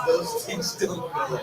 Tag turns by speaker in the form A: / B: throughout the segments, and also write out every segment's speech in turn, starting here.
A: Those things still go.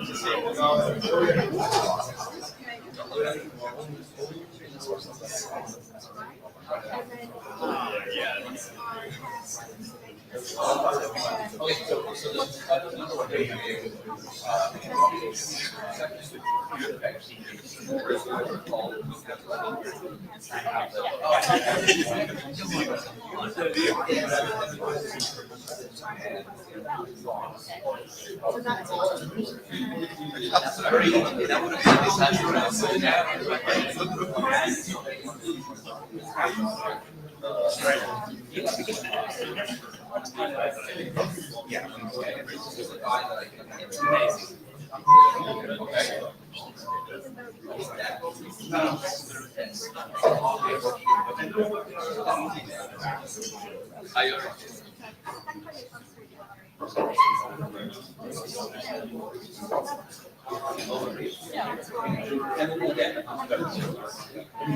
A: Just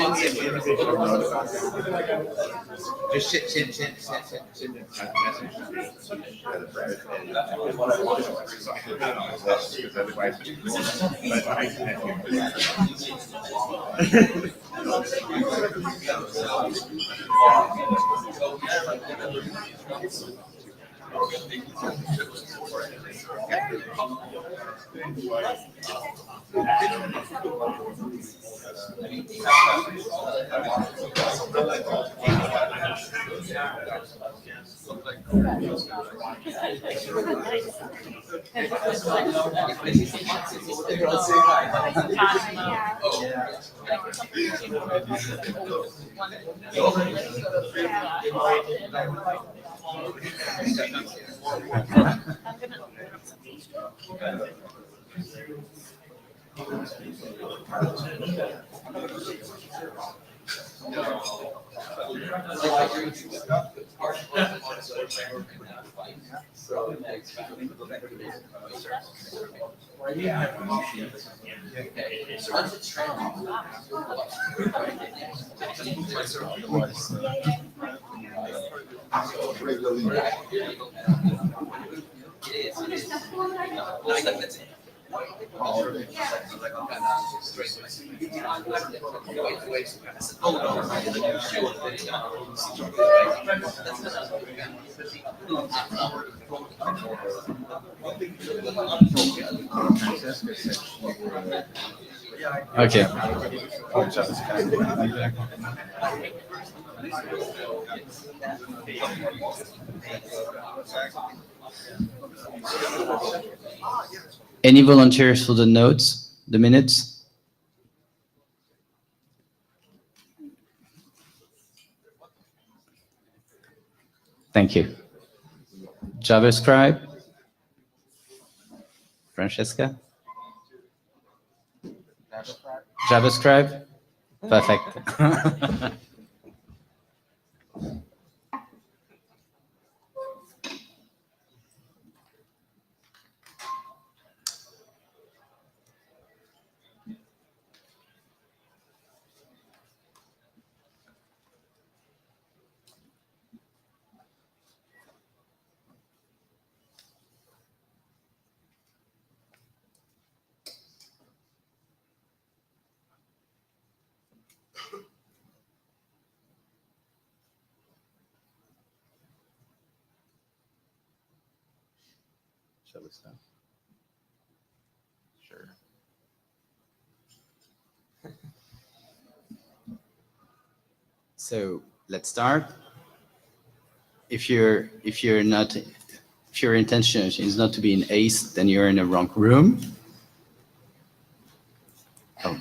A: send
B: Okay. Any volunteers for the notes, the minutes? Thank you. JavaScript? Francesca? JavaScript? Perfect. Shall we start? Sure. So let's start. If your intention is not to be an ACE, then you're in a wrong room. Oh,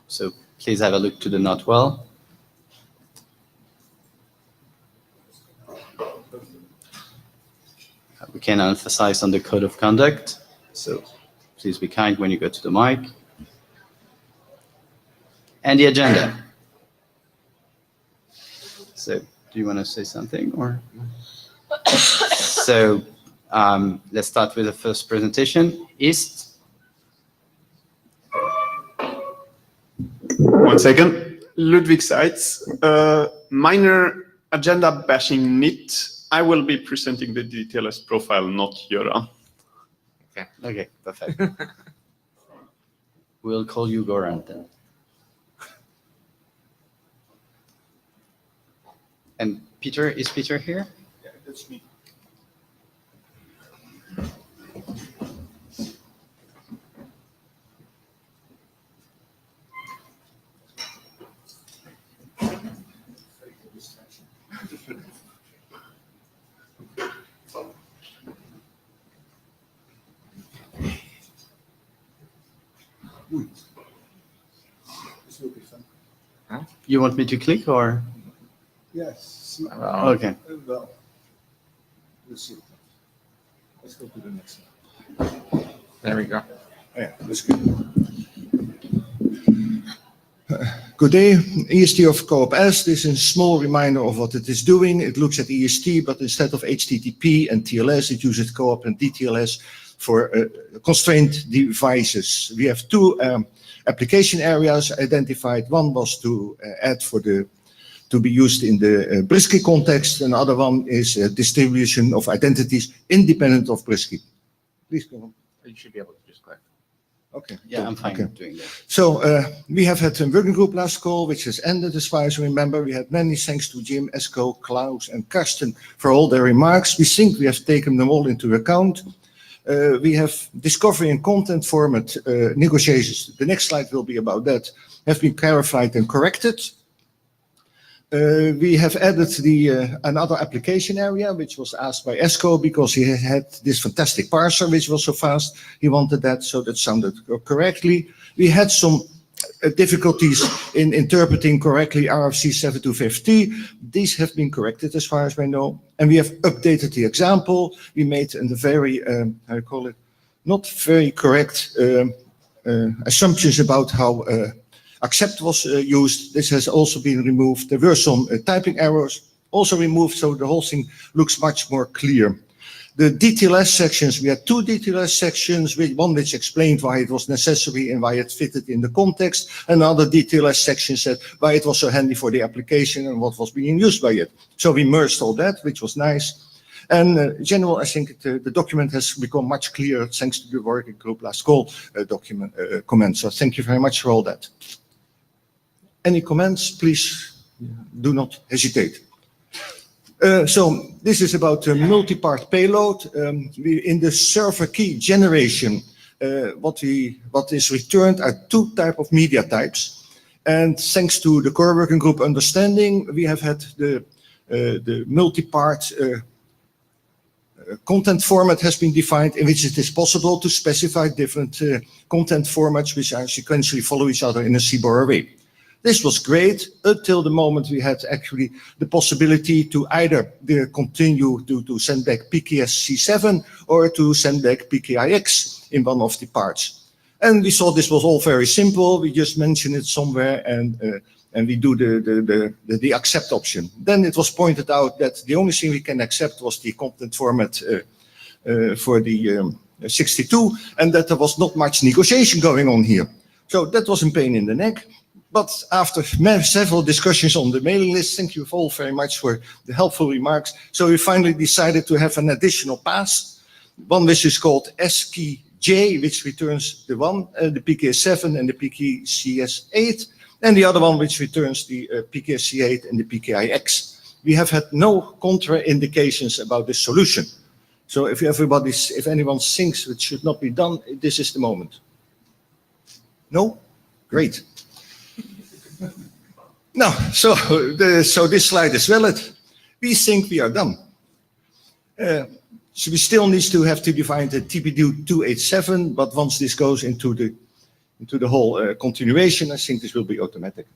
B: so please have a look to the not well. We can emphasize on the code of conduct. So please be kind when you go to the mic. And the agenda. So do you want to say something or? So let's start with the first presentation. East.
C: 1 second. Ludwig Seitz, minor agenda bashing NIT. I will be presenting the DTLS profile, not Göran.
B: Okay, perfect. We'll call you Goran then. And Peter, is Peter here?
A: Yeah, that's me. This will be fun.
B: You want me to click or?
A: Yes.
B: Okay.
A: Well, we'll see. Let's go to the next one.
D: There we go.
A: Yeah, that's good. Good day, IETF Co-op S. This is a small reminder of what it is doing. It looks at EST, but instead of HTTP and TLS, it uses Co-op and DTLS for constrained devices. We have two application areas identified. One was to add to be used in the Brisky context. Another one is distribution of identities independent of Brisky. Please go on.
D: You should be able to just click.
A: Okay.
B: Yeah, I'm fine
A: Okay.
B: doing that.
A: So we have had a working group last call, which has ended as far as I remember. We had many thanks to Jim, Esko, Klaus, and Karsten for all their remarks. We think we have taken them all into account. We have discovery and content format negotiations. The next slide will be about that. Have been clarified and corrected. We have added another application area, which was asked by Esko because he had this fantastic parser, which was so fast. He wanted that, so that sounded correctly. We had some difficulties in interpreting correctly RFC 7250. These have been corrected as far as I know. And we have updated the example. We made a very, how you call it, not very correct assumptions about how accept was used. This has also been removed. There were some typing errors also removed, so the whole thing looks much more clear. The DTLS sections, we had 2 DTLS sections, one which explained why it was necessary and why it fitted in the context. Another DTLS section said why it was so handy for the application and what was being used by it. So we merged all that, which was nice. And in general, I think the document has become much clearer thanks to the working group last call comment. So thank you very much for all that. Any comments, please do not hesitate. So this is about multi-part payload. In the server key generation, what is returned are 2 types of media types. And thanks to the core working group understanding, we have had the multi-part content format has been defined in which it is possible to specify different content formats which are sequentially follow each other in a CBOR array. This was great until the moment we had actually the possibility to either continue to send back PKS-C7 or to send back PKIX in one of the parts. And we thought this was all very simple. We just mention it somewhere and we do the accept option. Then it was pointed out that the only thing we can accept was the content format for the 62, and that there was not much negotiation going on here. So that was a pain in the neck. But after several discussions on the mailing list, thank you all very much for the helpful remarks. So we finally decided to have an additional pass, one which is called SKJ, which returns the PKS7 and the PKCS8, and the other one which returns the PKC8 and the PKIX. We have had no contraindications about this solution. So if anyone thinks it should not be done, this is the moment. No? Great. No, so this slide is valid. We think we are done. So we still need to have to define the TPD 287, but once this goes into the whole continuation, I think this will be automatic.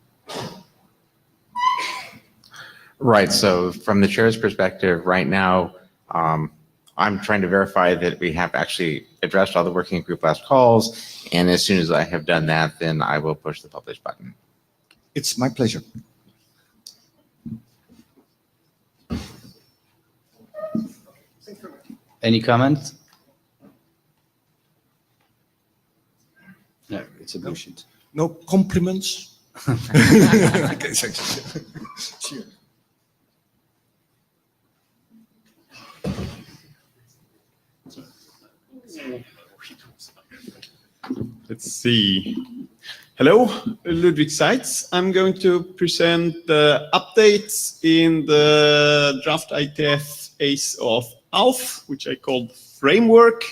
D: Right. So from the chair's perspective, right now, I'm trying to verify that we have actually addressed all the working group last calls. And as soon as I have done that, then I will push the publish button.
A: It's my pleasure.
B: Any comments? No, it's a bullshit.
A: No compliments? Okay, thanks. Cheers.
C: Let's see. Hello, Ludwig Seitz. I'm going to present the updates in the draft IETF ACE of ALF, which I called framework,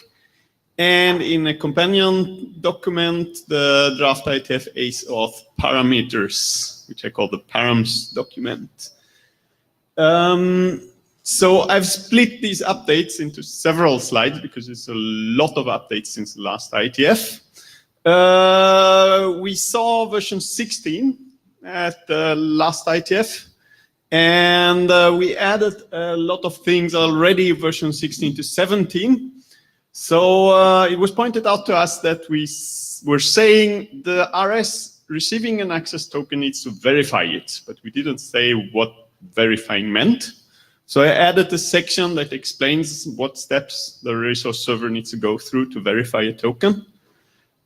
C: and in a companion document, the draft IETF ACE of parameters, which I call the params document. So I've split these updates into several slides because there's a lot of updates since the last IETF. We saw version 16 at the last IETF, and we added a lot of things already version 16 to 17. So it was pointed out to us that we were saying the RS receiving an access token needs to verify it, but we didn't say what verifying meant. So I added a section that explains what steps the resource server needs to go through to verify a token.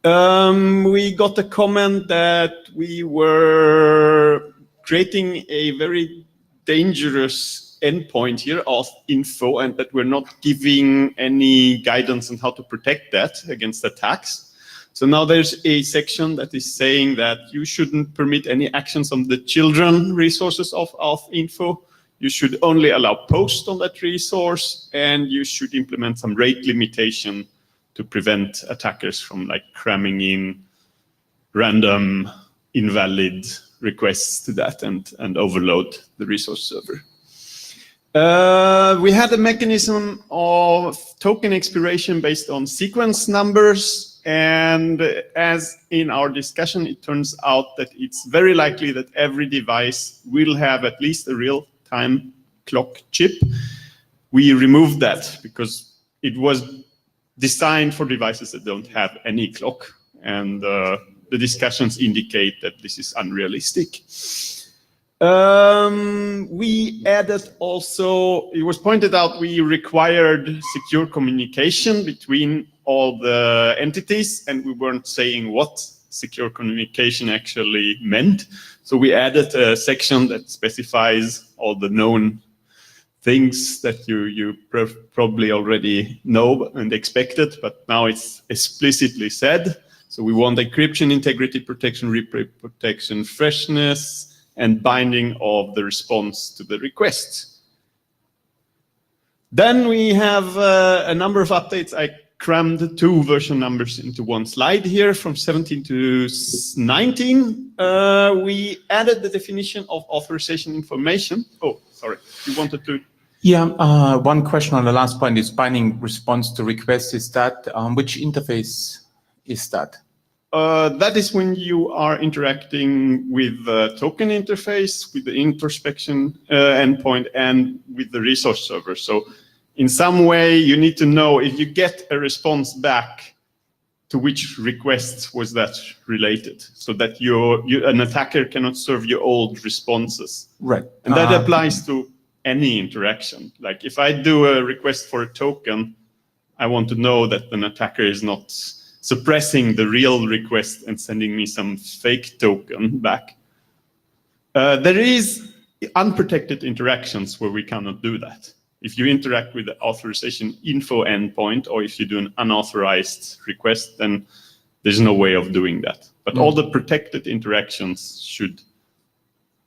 C: We got a comment that we were creating a very dangerous endpoint here of info and that we're not giving any guidance on how to protect that against attacks. So now there's a section that is saying that you shouldn't permit any actions on the children resources of auth.info. You should only allow posts on that resource, and you should implement some rate limitation to prevent attackers from like cramming in random invalid requests to that and overload the resource server. We had a mechanism of token expiration based on sequence numbers, and as in our discussion, it turns out that it's very likely that every device will have at least a real-time clock chip. We removed that because it was designed for devices that don't have any clock, and the discussions indicate that this is unrealistic. We added also, it was pointed out, we required secure communication between all the entities, and we weren't saying what secure communication actually meant. So we added a section that specifies all the known things that you probably already know and expected, but now it's explicitly said. So we want encryption, integrity protection, replay protection, freshness, and binding of the response to the request. Then we have a number of updates. I crammed 2 version numbers into one slide here from 17 to 19. We added the definition of authorization information. Oh, sorry, you wanted to?
E: Yeah, one question on the last point is binding response to request. Is that, which interface is that?
C: That is when you are interacting with the token interface, with the introspection endpoint, and with the resource server. So in some way, you need to know if you get a response back, to which request was that related, so that an attacker cannot serve your old responses.
E: Right.
C: And that applies to any interaction. Like if I do a request for a token, I want to know that an attacker is not suppressing the real request and sending me some fake token back. There is unprotected interactions where we cannot do that. If you interact with the authorization info endpoint, or if you do an unauthorized request, then there's no way of doing that. But all the protected interactions should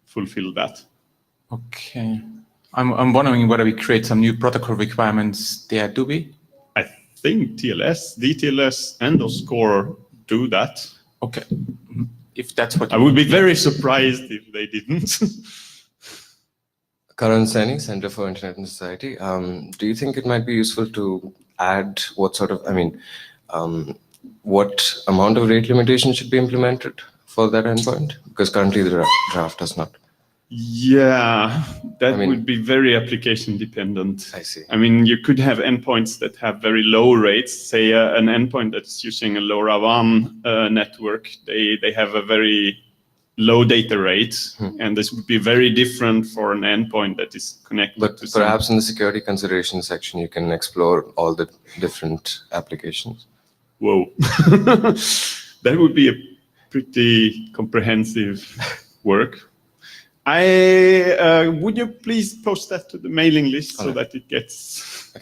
C: fulfill that.
E: Okay. I'm wondering whether we create some new protocol requirements there, do we?
C: I think TLS, DTLS, and OSCORE do that.
E: Okay. If that's what
C: I would be very surprised if they didn't.
F: Karan Saini, Center for Internet and Society. Do you think it might be useful to add what sort of, what amount of rate limitation should be implemented for that endpoint? Because currently the draft does not.
C: Yeah, that would be very application dependent.
F: I see.
C: I mean, you could have endpoints that have very low rates. Say an endpoint that's using a LoRaWAN network, they have a very low data rate, and this would be very different for an endpoint that is connected
F: but
C: to
F: perhaps in the security considerations section, you can explore all the different applications.
C: Whoa. That would be a pretty comprehensive work. Would you please post that to the mailing list so that it gets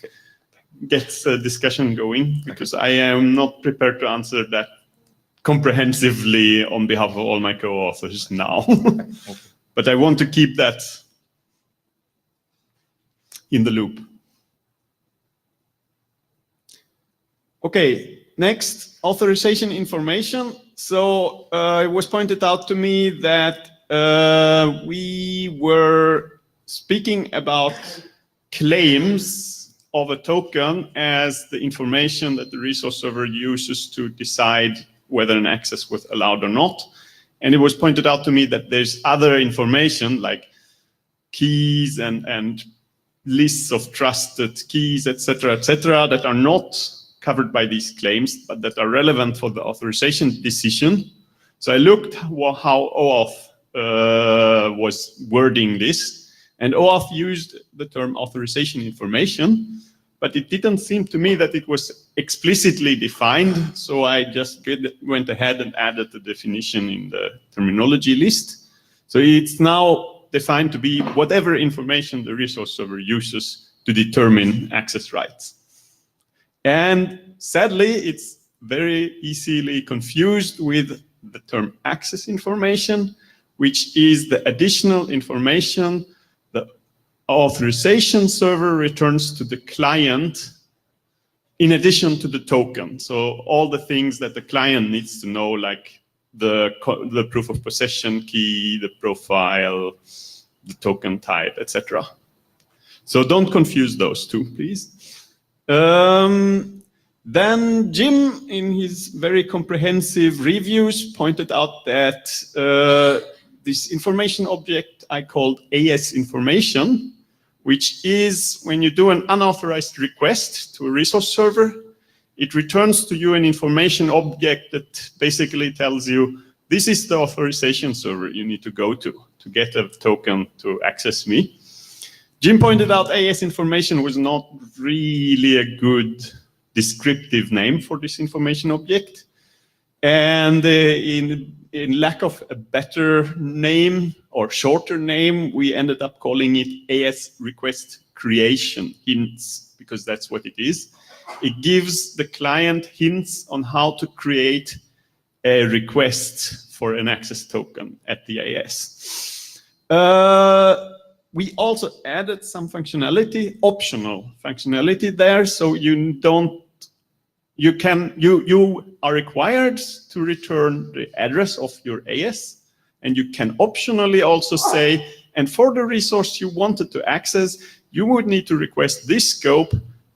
C: a discussion going? Because I am not prepared to answer that comprehensively on behalf of all my co-authors now. But I want to keep that in the loop. Okay, next, authorization information. So it was pointed out to me that we were speaking about claims of a token as the information that the resource server uses to decide whether an access was allowed or not. And it was pointed out to me that there's other information like keys and lists of trusted keys, etc., that are not covered by these claims, but that are relevant for the authorization decision. So I looked how OAuth was wording this, and OAuth used the term authorization information, but it didn't seem to me that it was explicitly defined. So I just went ahead and added the definition in the terminology list. So it's now defined to be whatever information the resource server uses to determine access rights. And sadly, it's very easily confused with the term access information, which is the additional information the authorization server returns to the client in addition to the token. So all the things that the client needs to know, like the proof of possession key, the profile, the token type, etc. So don't confuse those two, please. Then Jim, in his very comprehensive reviews, pointed out that this information object I called AS information, which is when you do an unauthorized request to a resource server, it returns to you an information object that basically tells you, this is the authorization server you need to go to get a token to access me. Jim pointed out AS information was not really a good descriptive name for this information object. And in lack of a better name or shorter name, we ended up calling it AS request creation hints, because that's what it is. It gives the client hints on how to create a request for an access token at the AS. We also added some functionality, optional functionality there, so you are required to return the address of your AS, and you can optionally also say, and for the resource you wanted to access, you would need to request this scope,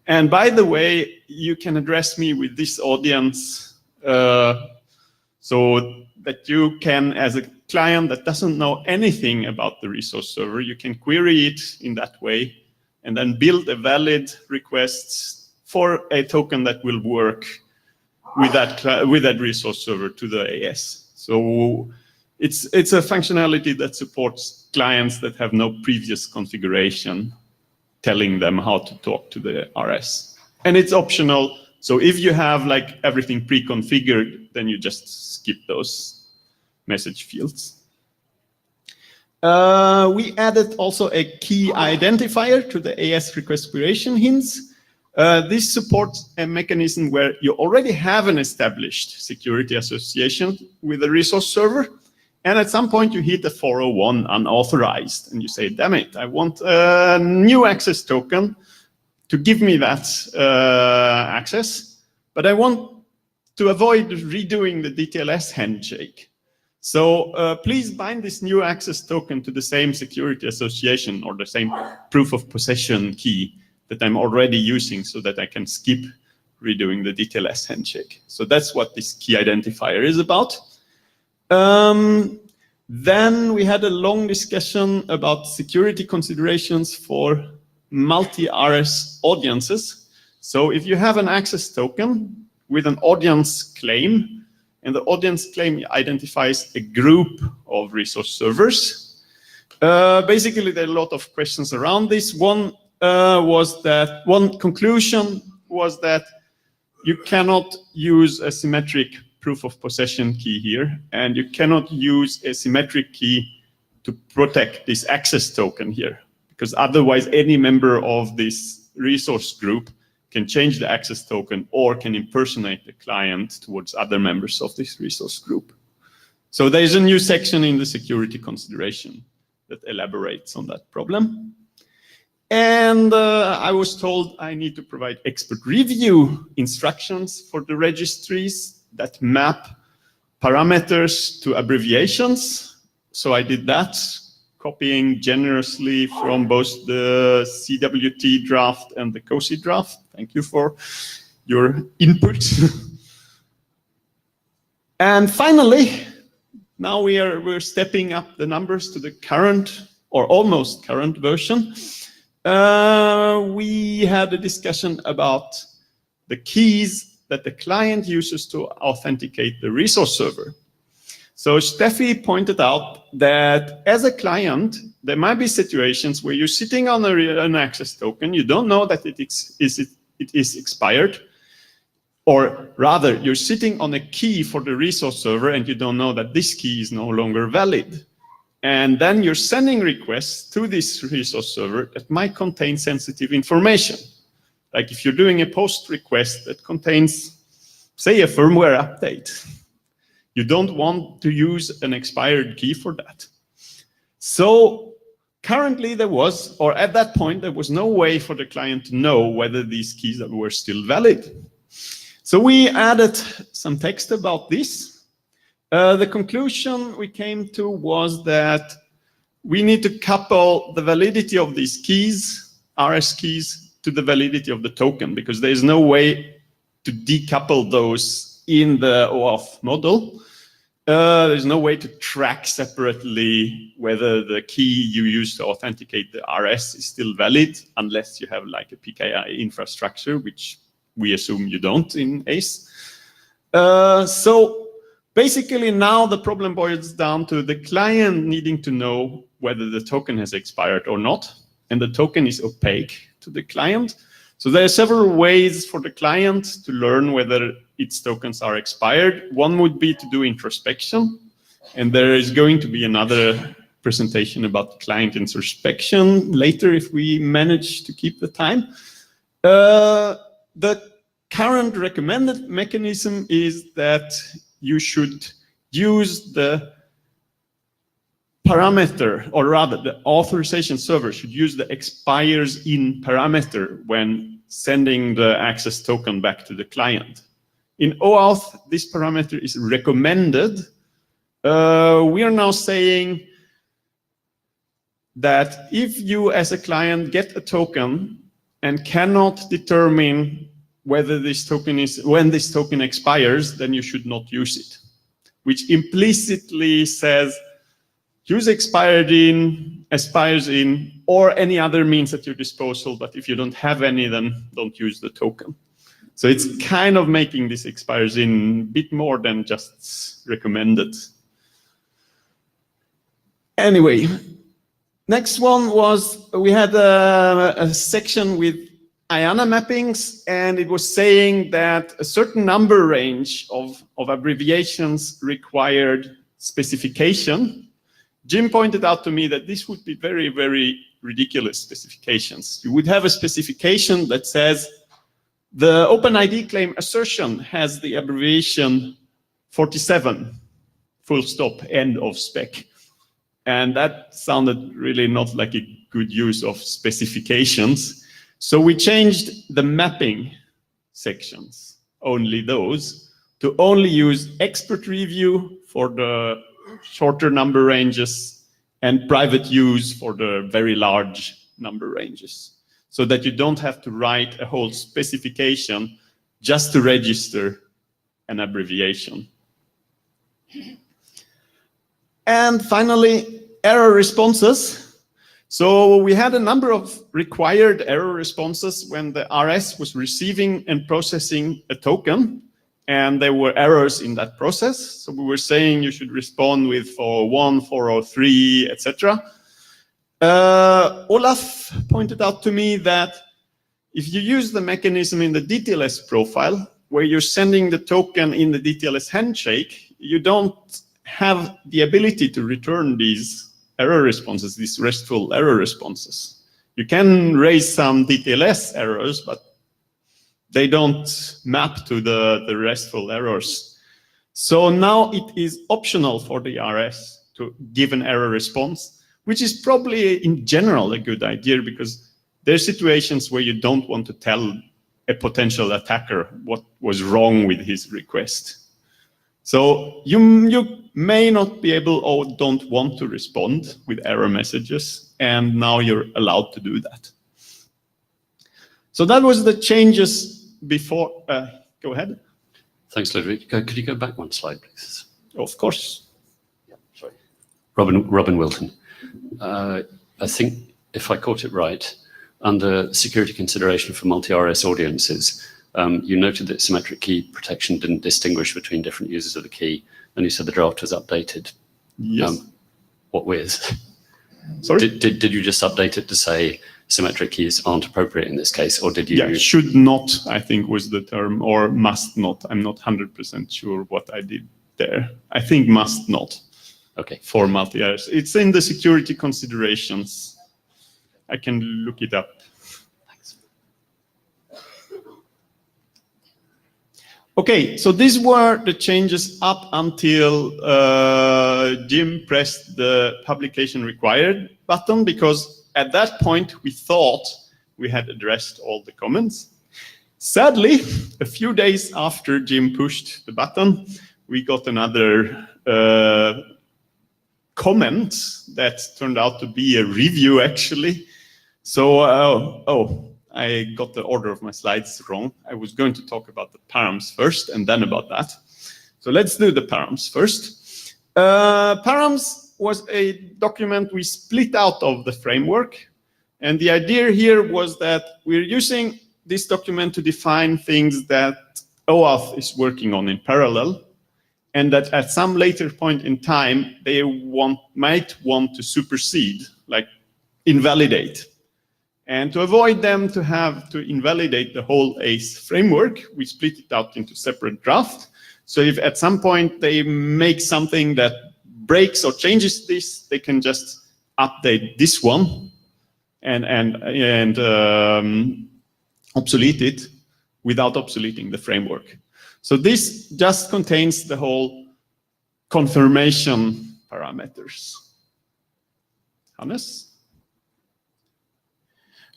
C: and by the way, you can address me with this audience, so that you can, as a client that doesn't know anything about the resource server, you can query it in that way, and then build a valid request for a token that will work with that resource server to the AS. So it's a functionality that supports clients that have no previous configuration telling them how to talk to the RS. And it's optional. So if you have like everything pre-configured, then you just skip those message fields. We added also a key identifier to the AS request creation hints. This supports a mechanism where you already have an established security association with the resource server, and at some point you hit a 401 unauthorized, and you say, damn it, I want a new access token to give me that access, but I want to avoid redoing the DTLS handshake. So please bind this new access token to the same security association or the same proof of possession key that I'm already using, so that I can skip redoing the DTLS handshake. So that's what this key identifier is about. Then we had a long discussion about security considerations for multi-RS audiences. So if you have an access token with an audience claim, and the audience claim identifies a group of resource servers, basically there are a lot of questions around this. One conclusion was that you cannot use a symmetric proof of possession key here, and you cannot use a symmetric key to protect this access token here, because otherwise any member of this resource group can change the access token or can impersonate the client towards other members of this resource group. So there's a new section in the security consideration that elaborates on that problem. And I was told I need to provide expert review instructions for the registries that map parameters to abbreviations. So I did that, copying generously from both the CWT draft and the COSI draft. Thank you for your input. And finally, now we're stepping up the numbers to the current or almost current version. We had a discussion about the keys that the client uses to authenticate the resource server. So Steffi pointed out that as a client, there might be situations where you're sitting on an access token, you don't know that it is expired, or rather, you're sitting on a key for the resource server and you don't know that this key is no longer valid. And then you're sending requests to this resource server that might contain sensitive information. Like if you're doing a post request that contains say, a firmware update. You don't want to use an expired key for that. So currently there was, or at that point, there was no way for the client to know whether these keys were still valid. So we added some text about this. The conclusion we came to was that we need to couple the validity of these keys, RS keys, to the validity of the token, because there is no way to decouple those in the OAuth model. There's no way to track separately whether the key you use to authenticate the RS is still valid, unless you have like a PKI infrastructure, which we assume you don't in ACE. So basically now the problem boils down to the client needing to know whether the token has expired or not, and the token is opaque to the client. So there are several ways for the client to learn whether its tokens are expired. One would be to do introspection, and there is going to be another presentation about client introspection later if we manage to keep the time. The current recommended mechanism is that you should use the parameter, or rather the authorization server should use the expires in parameter when sending the access token back to the client. In OAuth, this parameter is recommended. We are now saying that if you as a client get a token and cannot determine whether this token is, when this token expires, then you should not use it, which implicitly says use expires in, or any other means at your disposal, but if you don't have any, then don't use the token. So it's kind of making this expires in a bit more than just recommended. Anyway, next one was, we had a section with IANA mappings, and it was saying that a certain number range of abbreviations required specification. Jim pointed out to me that this would be very, very ridiculous specifications. You would have a specification that says the OpenID claim assertion has the abbreviation 47, full stop, end of spec. And that sounded really not like a good use of specifications. So we changed the mapping sections, only those, to only use expert review for the shorter number ranges and private use for the very large number ranges, so that you don't have to write a whole specification just to register an abbreviation. And finally, error responses. So we had a number of required error responses when the RS was receiving and processing a token, and there were errors in that process. So we were saying you should respond with 401, 403, etc. Olaf pointed out to me that if you use the mechanism in the DTLS profile, where you're sending the token in the DTLS handshake, you don't have the ability to return these error responses, these RESTful error responses. You can raise some DTLS errors, but they don't map to the RESTful errors. So now it is optional for the RS to give an error response, which is probably in general a good idea, because there are situations where you don't want to tell a potential attacker what was wrong with his request. So you may not be able or don't want to respond with error messages, and now you're allowed to do that. So that was the changes before. Go ahead.
G: Thanks, Ludwig. Could you go back one slide, please?
C: Of course.
G: Yeah, sorry. Robin Wilton. I think if I caught it right, under security consideration for multi-RS audiences, you noted that symmetric key protection didn't distinguish between different users of the key, and you said the draft was updated.
C: Yes.
G: What with?
C: Sorry?
G: Did you just update it to say symmetric keys aren't appropriate in this case, or did you?
C: Yeah, should not, I think was the term, or must not. I'm not 100% sure what I did there. I think must not.
G: Okay.
C: For multi-RS. It's in the security considerations. I can look it up.
G: Thanks.
C: Okay, so these were the changes up until Jim pressed the publication required button, because at that point we thought we had addressed all the comments. Sadly, a few days after Jim pushed the button, we got another comment that turned out to be a review, actually. So, I got the order of my slides wrong. I was going to talk about the params first and then about that. So let's do the params first. Params was a document we split out of the framework. And the idea here was that we're using this document to define things that OAuth is working on in parallel, and that at some later point in time, they might want to supersede, like invalidate. And to avoid them to have to invalidate the whole ACE framework, we split it out into separate drafts. So if at some point they make something that breaks or changes this, they can just update this one and obsolete it without obsoleting the framework. So this just contains the whole confirmation parameters. Hannes?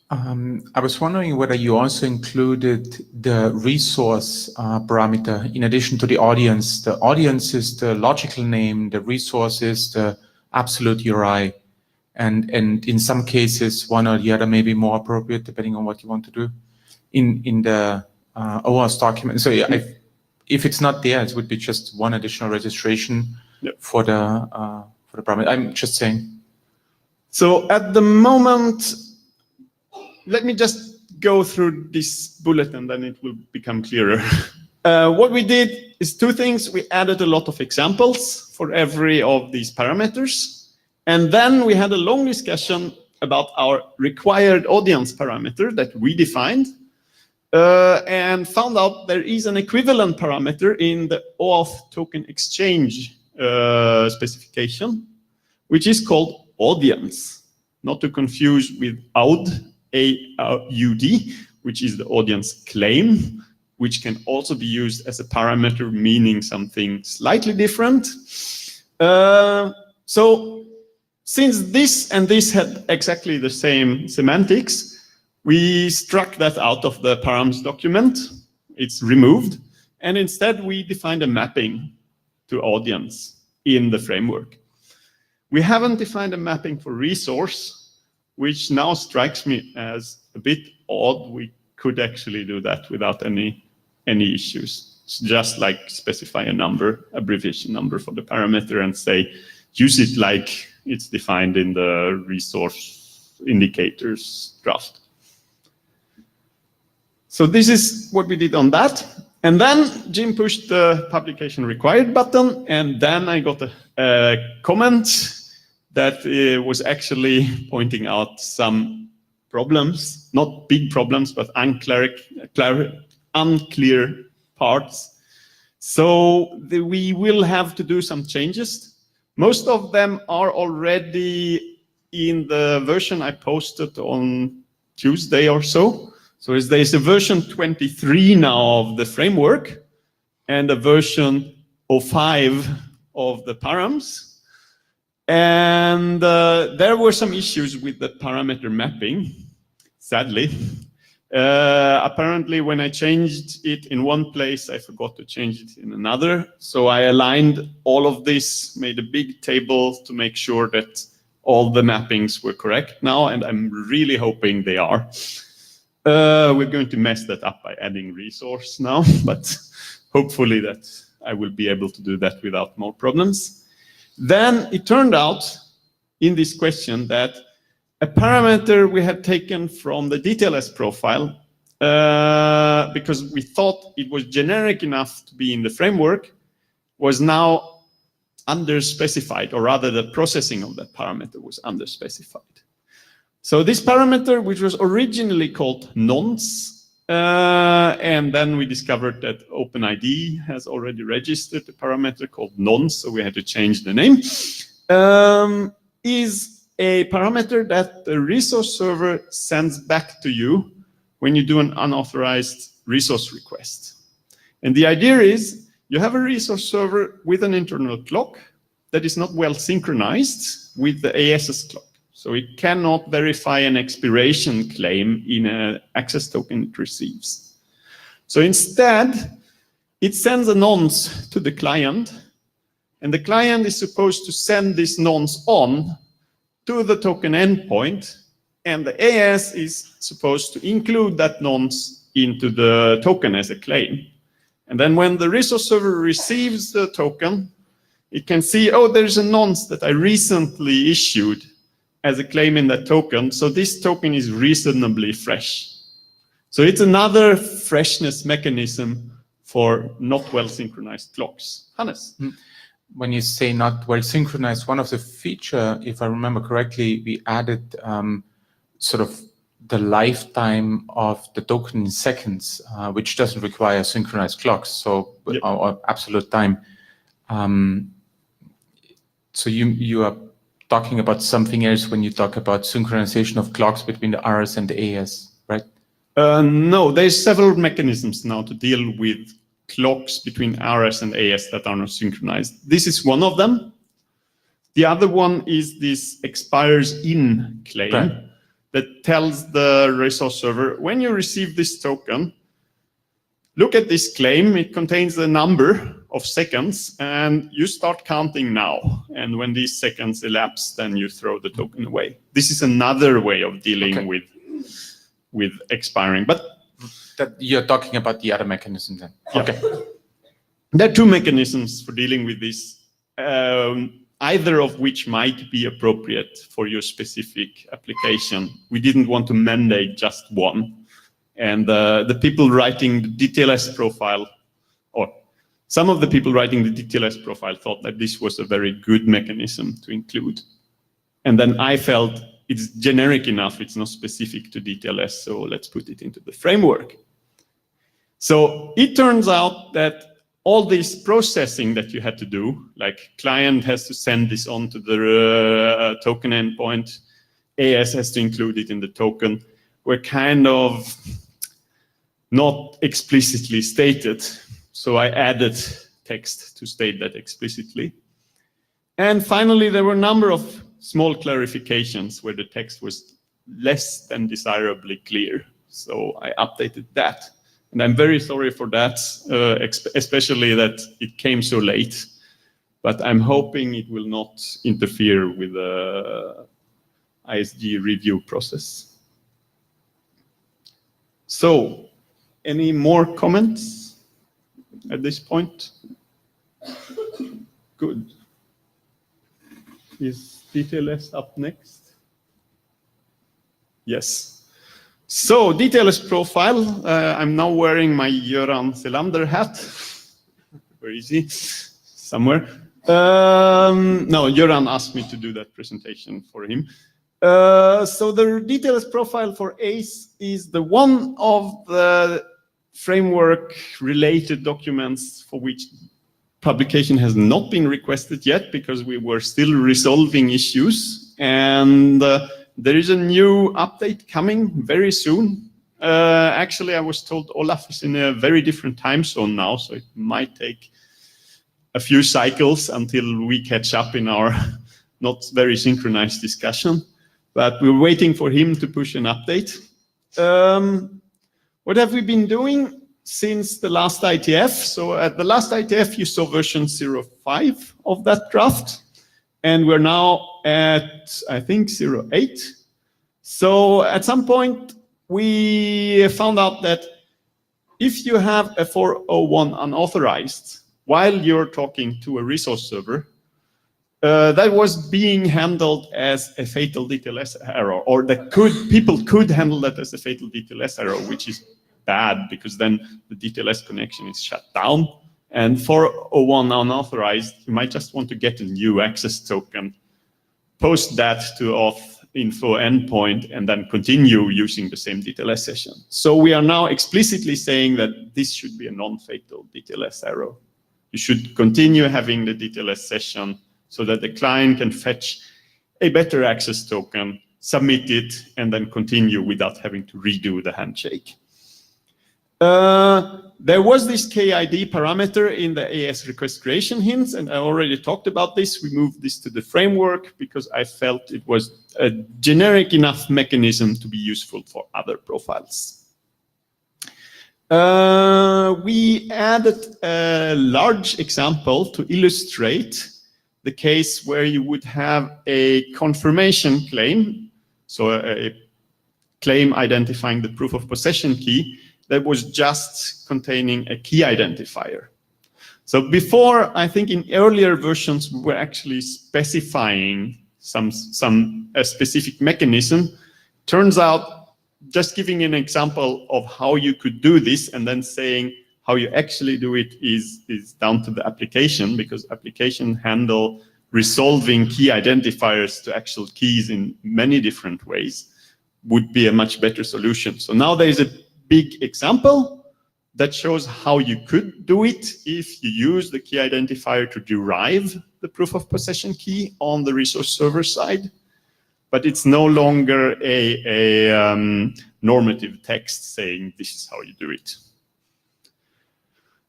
E: I was wondering whether you also included the resource parameter in addition to the audience. The audience is the logical name, the resource is the absolute URI, and in some cases one or the other may be more appropriate depending on what you want to do in the OAuth document. So if it's not there, it would be just one additional registration. Yep. for the parameter. I'm just saying.
C: So at the moment, let me just go through this bullet and then it will become clearer. What we did is two things. We added a lot of examples for every of these parameters. And then we had a long discussion about our required audience parameter that we defined and found out there is an equivalent parameter in the OAuth token exchange specification, which is called audience, not to confuse with AUD, A-U-D, which is the audience claim, which can also be used as a parameter meaning something slightly different. So since this and this had exactly the same semantics, we struck that out of the params document. It's removed. And instead, we defined a mapping to audience in the framework. We haven't defined a mapping for resource, which now strikes me as a bit odd. We could actually do that without any issues. It's just like specify a number, abbreviation number for the parameter and say, use it like it's defined in the resource indicators draft. So this is what we did on that. And then Jim pushed the publication required button, and then I got a comment that was actually pointing out some problems, not big problems, but unclear parts. So we will have to do some changes. Most of them are already in the version I posted on Tuesday or so. So there's a version 23 now of the framework and a version 05 of the params. And there were some issues with the parameter mapping, sadly. Apparently, when I changed it in one place, I forgot to change it in another. So I aligned all of this, made a big table to make sure that all the mappings were correct now, and I'm really hoping they are. We're going to mess that up by adding resource now, but hopefully that I will be able to do that without more problems. Then it turned out in this question that a parameter we had taken from the DTLS profile, because we thought it was generic enough to be in the framework, was now underspecified, or rather the processing of that parameter was underspecified. So this parameter, which was originally called nonce, and then we discovered that OpenID has already registered a parameter called nonce, so we had to change the name, is a parameter that the resource server sends back to you when you do an unauthorized resource request. And the idea is you have a resource server with an internal clock that is not well synchronized with the AS's clock. So it cannot verify an expiration claim in an access token it receives. So instead, it sends a nonce to the client, and the client is supposed to send this nonce on to the token endpoint, and the AS is supposed to include that nonce into the token as a claim. And then when the resource server receives the token, it can see, oh, there's a nonce that I recently issued as a claim in that token, so this token is reasonably fresh. So it's another freshness mechanism for not well synchronized clocks. Hannes?
E: When you say not well synchronized, one of the feature, if I remember correctly, we added sort of the lifetime of the token in seconds, which doesn't require synchronized clocks, so
C: Yep.
E: our absolute time. So you are talking about something else when you talk about synchronization of clocks between the RS and the AS, right?
C: No, there's several mechanisms now to deal with clocks between RS and AS that are not synchronized. This is one of them. The other one is this expires in claim.
E: Right.
C: That tells the resource server, when you receive this token, look at this claim, it contains a number of seconds, and you start counting now. And when these seconds elapse, then you throw the token away. This is another way of dealing with expiring. But
E: That you're talking about the other mechanism then.
C: yeah.
E: Okay.
C: There are two mechanisms for dealing with this, either of which might be appropriate for your specific application. We didn't want to mandate just one. And the people writing the DTLS profile, or some of the people writing the DTLS profile, thought that this was a very good mechanism to include. And then I felt it's generic enough, it's not specific to DTLS, so let's put it into the framework. So it turns out that all this processing that you had to do, like client has to send this on to the token endpoint, AS has to include it in the token, were kind of not explicitly stated. So I added text to state that explicitly. And finally, there were a number of small clarifications where the text was less than desirably clear. So I updated that. And I'm very sorry for that, especially that it came so late. But I'm hoping it will not interfere with the ISG review process. So, any more comments at this point? Good. Is DTLS up next? Yes. So, DTLS profile. I'm now wearing my Göran Selander hat. Where is he? Somewhere. No, Göran asked me to do that presentation for him. So the DTLS profile for ACE is the one of the framework-related documents for which publication has not been requested yet because we were still resolving issues. And there is a new update coming very soon. Actually, I was told Olaf is in a very different time zone now, so it might take a few cycles until we catch up in our not very synchronized discussion. But we're waiting for him to push an update. What have we been doing since the last IETF? So at the last IETF, you saw version 05 of that draft. And we're now at, I think, 08. So at some point, we found out that if you have a 401 unauthorized while you're talking to a resource server, that was being handled as a fatal DTLS error, or that people could handle that as a fatal DTLS error, which is bad because then the DTLS connection is shut down. And 401 unauthorized, you might just want to get a new access token, post that to auth info endpoint, and then continue using the same DTLS session. So we are now explicitly saying that this should be a non-fatal DTLS error. You should continue having the DTLS session so that the client can fetch a better access token, submit it, and then continue without having to redo the handshake. there was this KID parameter in the AS request creation hints, and I already talked about this. We moved this to the framework because I felt it was a generic enough mechanism to be useful for other profiles. We added a large example to illustrate the case where you would have a confirmation claim, so a claim identifying the proof of possession key that was just containing a key identifier. So before, I think in earlier versions, we were actually specifying a specific mechanism. Turns out, just giving an example of how you could do this and then saying how you actually do it is down to the application, because application handle resolving key identifiers to actual keys in many different ways would be a much better solution. So now there is a big example that shows how you could do it if you use the key identifier to derive the proof of possession key on the resource server side. But it's no longer a normative text saying this is how you do it.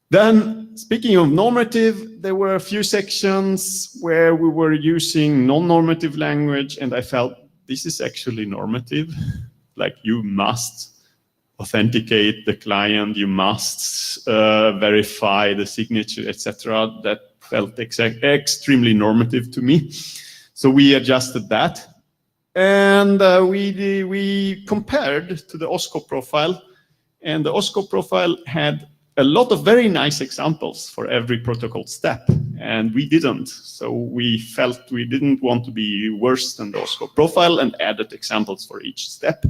C: Then, speaking of normative, there were a few sections where we were using non-normative language, and I felt this is actually normative. Like, you must authenticate the client, you must verify the signature, etc. That felt extremely normative to me. So we adjusted that. And we compared to the OSCO profile, and the OSCO profile had a lot of very nice examples for every protocol step, and we didn't. So we felt we didn't want to be worse than the OSCO profile and added examples for each step.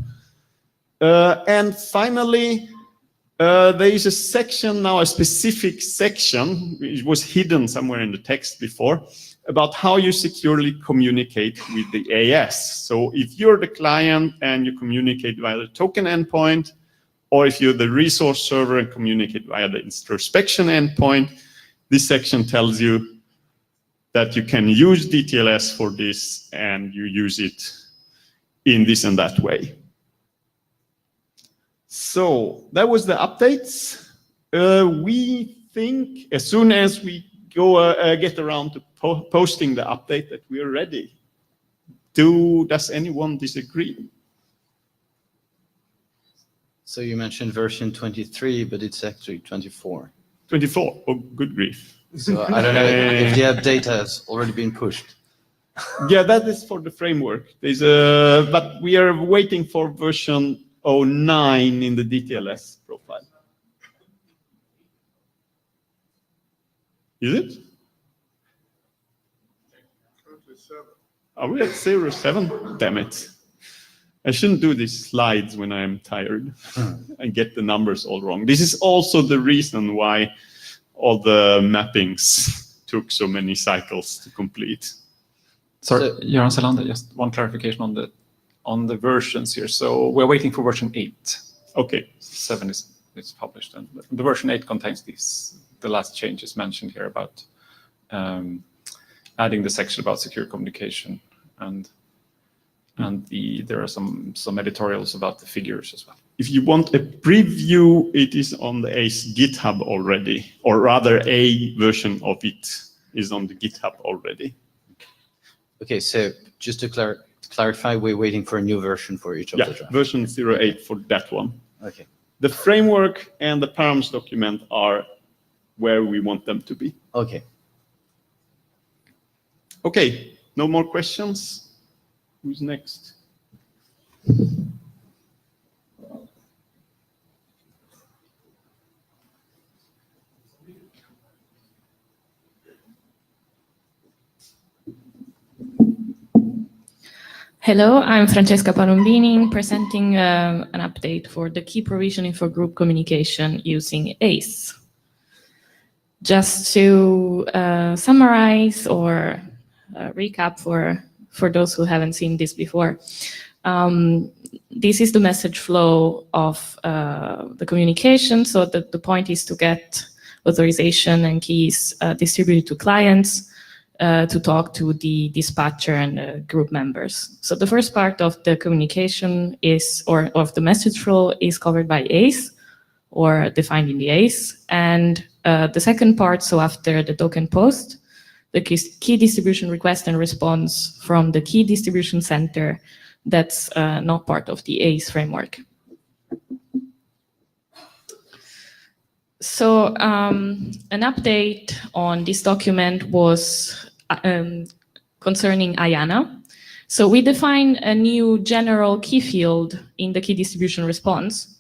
C: And finally, there is a section now, a specific section, which was hidden somewhere in the text before, about how you securely communicate with the AS. So if you're the client and you communicate via the token endpoint, or if you're the resource server and communicate via the introspection endpoint, this section tells you that you can use DTLS for this and you use it in this and that way. So that was the updates. We think as soon as we get around to posting the update that we are ready. Does anyone disagree?
B: So you mentioned version 23, but it's actually 24.
C: 24, oh, good grief.
B: So I don't know if the update has already been pushed.
C: Yeah, that is for the framework. But we are waiting for version 09 in the DTLS profile. Is it? Are we at 07? Damn it. I shouldn't do these slides when I'm tired and get the numbers all wrong. This is also the reason why all the mappings took so many cycles to complete.
H: Sorry, Göran Selander, just one clarification on the versions here. So we're waiting for version 8.
C: Okay.
H: 7 is published, and the version 8 contains the last changes mentioned here about adding the section about secure communication, and there are some editorials about the figures as well.
C: If you want a preview, it is on the ACE GitHub already, or rather a version of it is on the GitHub already.
B: Okay, so just to clarify, we're waiting for a new version for each of the drafts.
C: Version 08 for that one.
B: Okay.
C: The framework and the params document are where we want them to be.
B: Okay.
C: Okay, no more questions? Who's next?
I: Hello, I'm Francesca Palombini, presenting an update for the key provisioning for group communication using ACE. Just to summarize or recap for those who haven't seen this before, this is the message flow of the communication. So the point is to get authorization and keys distributed to clients to talk to the dispatcher and group members. So the first part of the communication is, or of the message flow, is covered by ACE. or defined in the ACE. And the second part, so after the token post, the key distribution request and response from the key distribution center that's not part of the ACE framework. So an update on this document was concerning IANA. So we define a new general key field in the key distribution response.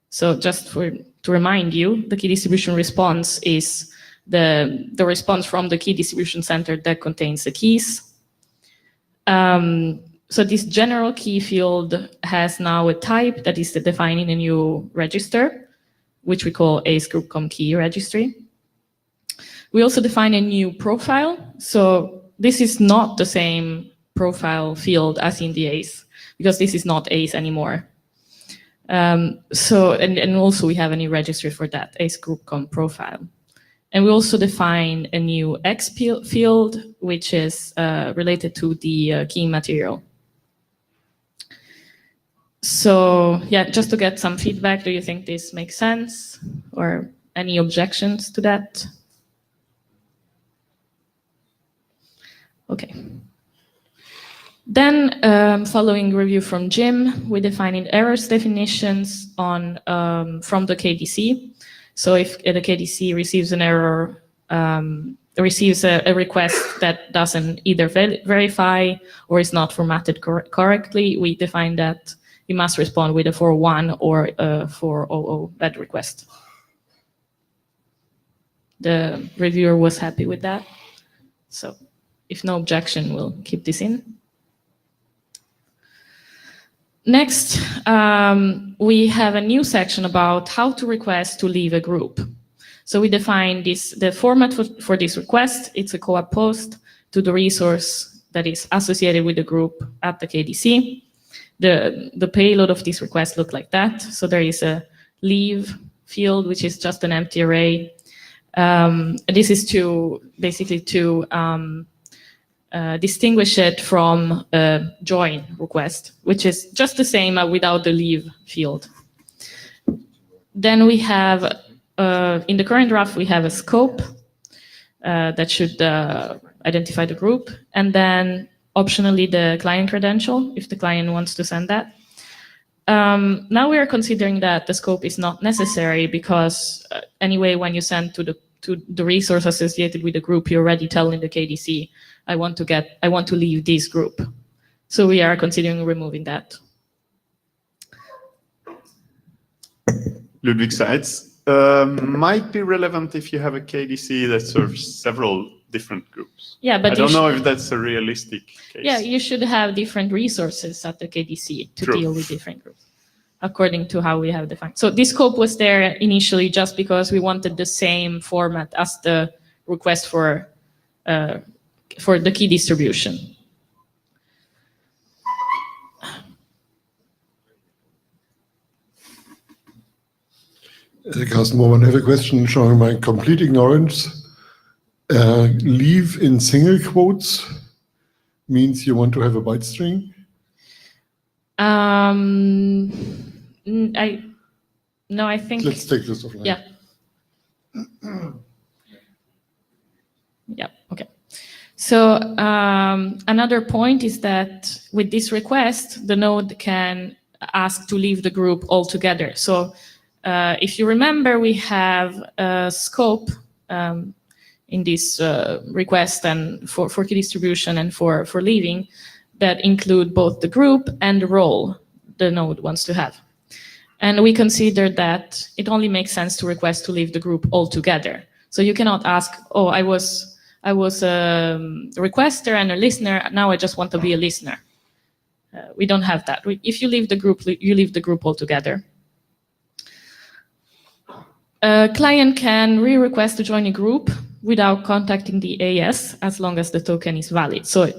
I: So just to remind you, the key distribution response is the response from the key distribution center that contains the keys. So this general key field has now a type that is defined in a new register, which we call ACE Group Com Key Registry. We also define a new profile. So this is not the same profile field as in the ACE, because this is not ACE anymore. And also we have a new registry for that, ACE Group Com Profile. And we also define a new X field, which is related to the key material. So yeah, just to get some feedback, do you think this makes sense? Or any objections to that? Okay. Then, following review from Jim, we defined errors definitions on from the KDC. So if the KDC receives an error, receives a request that doesn't either verify or is not formatted correctly, we define that you must respond with a 401 or a 400 bad request. The reviewer was happy with that. So if no objection, we'll keep this in. Next, we have a new section about how to request to leave a group. So we define the format for this request. It's a co-op post to the resource that is associated with the group at the KDC. The payload of this request look like that. So there is a leave field, which is just an empty array. This is basically to distinguish it from a join request, which is just the same without the leave field. Then we have, in the current draft, we have a scope that should identify the group, and then optionally the client credential, if the client wants to send that. Now we are considering that the scope is not necessary because anyway, when you send to the resource associated with the group, you're already telling the KDC, I want to leave this group. So we are considering removing that.
C: Ludwig Seitz, might be relevant if you have a KDC that serves several different groups.
I: Yeah, but
C: I don't know if that's a realistic case.
I: Yeah, you should have different resources at the KDC to deal with different groups, according to how we have defined. So this scope was there initially just because we wanted the same format as the request for the key distribution.
J: Carsten Moorman, I have a question showing my complete ignorance. Leave in single quotes means you want to have a byte string?
I: I think.
J: Let's take this offline.
I: Yeah. Yeah, okay. So another point is that with this request, the node can ask to leave the group altogether. So if you remember, we have a scope in this request and for key distribution and for leaving that include both the group and the role the node wants to have. And we consider that it only makes sense to request to leave the group altogether. So you cannot ask, oh, I was a requester and a listener, now I just want to be a listener. We don't have that. If you leave the group, you leave the group altogether. A client can re-request to join a group without contacting the AS as long as the token is valid. So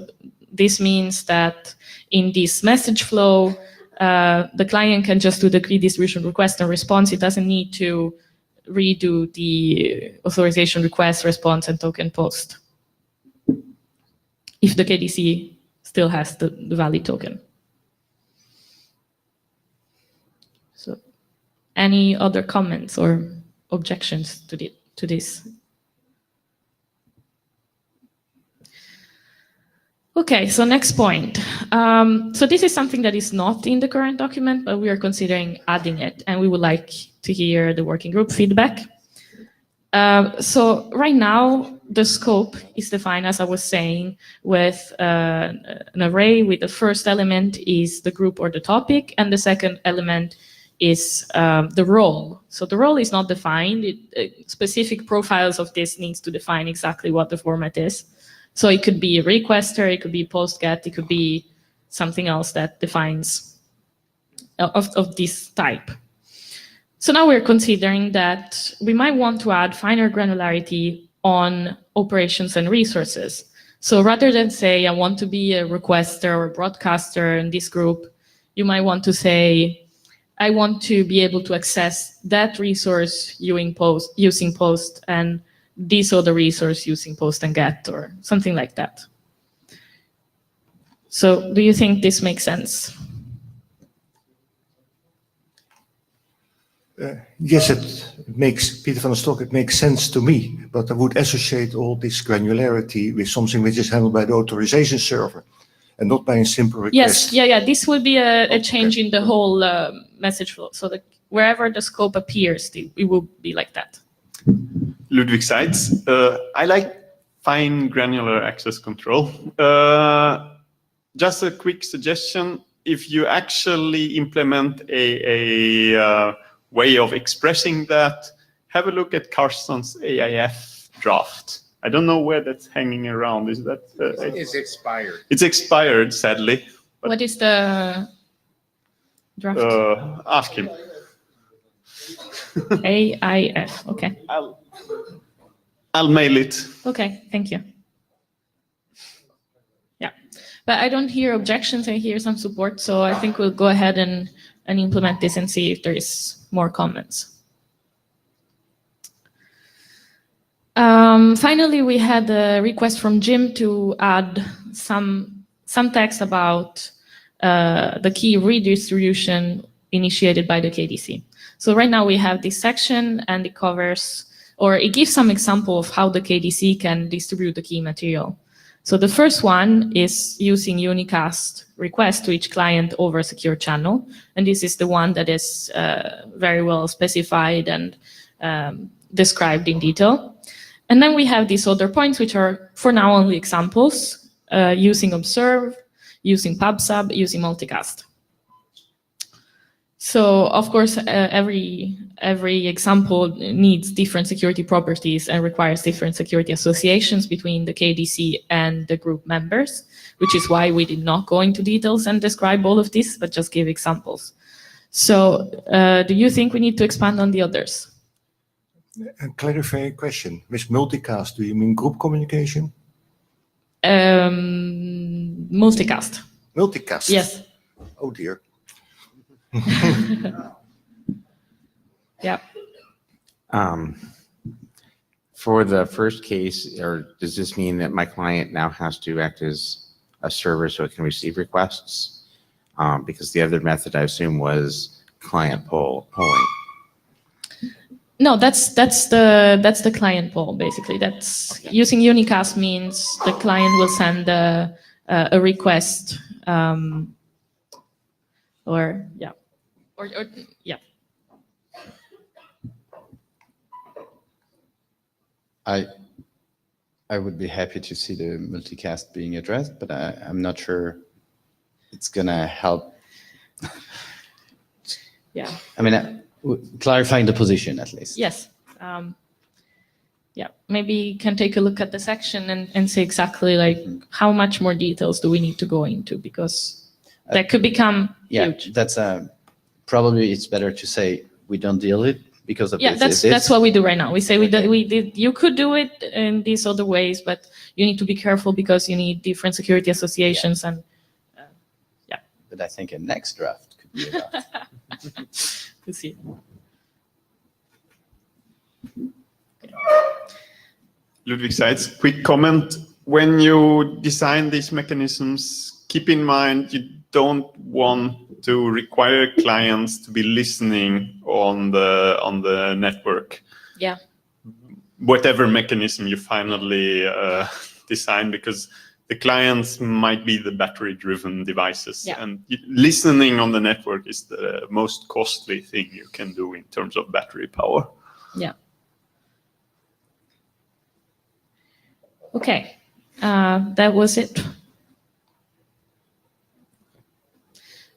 I: this means that in this message flow, the client can just do the key distribution request and response. It doesn't need to redo the authorization request, response, and token post if the KDC still has the valid token. So Any other comments or objections to this? Okay, so next point. So this is something that is not in the current document, but we are considering adding it, and we would like to hear the working group feedback. So right now, the scope is defined, as I was saying, with an array with the first element is the group or the topic, and the second element is the role. So the role is not defined. Specific profiles of this needs to define exactly what the format is. So it could be a requester, it could be post-get, it could be something else that defines of this type. So now we're considering that we might want to add finer granularity on operations and resources. So rather than say, I want to be a requester or a broadcaster in this group, you might want to say, I want to be able to access that resource using post and this other resource using post and get, or something like that. So do you think this makes sense?
A: Yes, it makes, Peter van der Stok, it makes sense to me, but I would associate all this granularity with something which is handled by the authorization server and not by a simple request.
I: Yes, this would be a change in the whole message flow, so that wherever the scope appears, it will be like that.
C: Ludwig Seitz. I like fine granular access control. Just a quick suggestion, if you actually implement a way of expressing that, have a look at Carsten's AIF draft. I don't know where that's hanging around. Is that?
D: It's expired.
C: It's expired, sadly.
I: What is the draft?
C: Ask him.
I: AIF, okay.
C: I'll mail it.
I: Okay, thank you. Yeah, but I don't hear objections, I hear some support, so I think we'll go ahead and implement this and see if there is more comments. Finally, we had a request from Jim to add some text about the key redistribution initiated by the KDC. So right now we have this section and it covers, or it gives some example of how the KDC can distribute the key material. So the first one is using unicast request to each client over a secure channel. And this is the one that is very well specified and described in detail. And then we have these other points, which are for now only examples, using observe, using pubsub, using multicast. So of course, every example needs different security properties and requires different security associations between the KDC and the group members, which is why we did not go into details and describe all of this, but just give examples. So do you think we need to expand on the others?
A: A clarifying question. With multicast, do you mean group communication?
I: Multicast.
A: Multicast?
I: Yes.
A: Oh dear.
I: Yeah.
D: For the first case, or does this mean that my client now has to act as a server so it can receive requests? Because the other method I assume was client polling.
I: No, that's the client poll basically. That's okay. Using unicast means the client will send a request, or yeah.
B: I would be happy to see the multicast being addressed, but I'm not sure it's gonna help.
I: Yeah.
B: I mean, clarifying the position at least.
I: Yes. Yeah. Maybe you can take a look at the section and say exactly like how much more details do we need to go into, because that could become huge.
B: That's probably it's better to say we don't deal it because of this.
I: That's what we do right now. We say we did. You could do it in these other ways, but you need to be careful because you need different security associations and yeah.
B: But I think a next draft could be about.
I: To see.
C: Ludwig Seitz, quick comment. When you design these mechanisms, keep in mind you don't want to require clients to be listening on the network.
I: Yeah.
C: Whatever mechanism you finally design, because the clients might be the battery-driven devices,
I: Yeah.
C: and listening on the network is the most costly thing you can do in terms of battery power.
I: Yeah. Okay, that was it.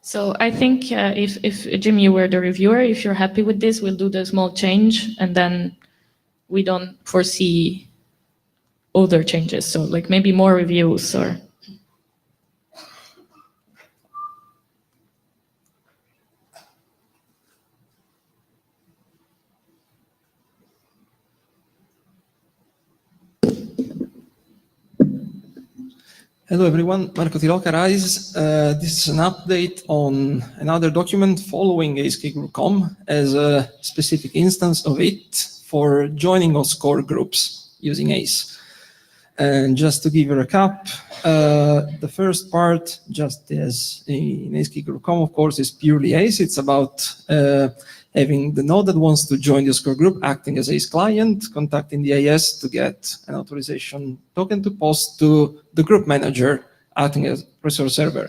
I: So I think if Jim, you were the reviewer, if you're happy with this, we'll do the small change, and then we don't foresee other changes. So like maybe more reviews or.
K: Hello everyone, Marco Tiloca, RISE. This is an update on another document following ACE-KGroup.com as a specific instance of it for joining OSCORE groups using ACE. And just to give you a recap, the first part, just as in ACE-KGroup.com, of course, is purely ACE. It's about having the node that wants to join the OSCORE group acting as ACE client, contacting the AES to get an authorization token to post to the group manager acting as resource server.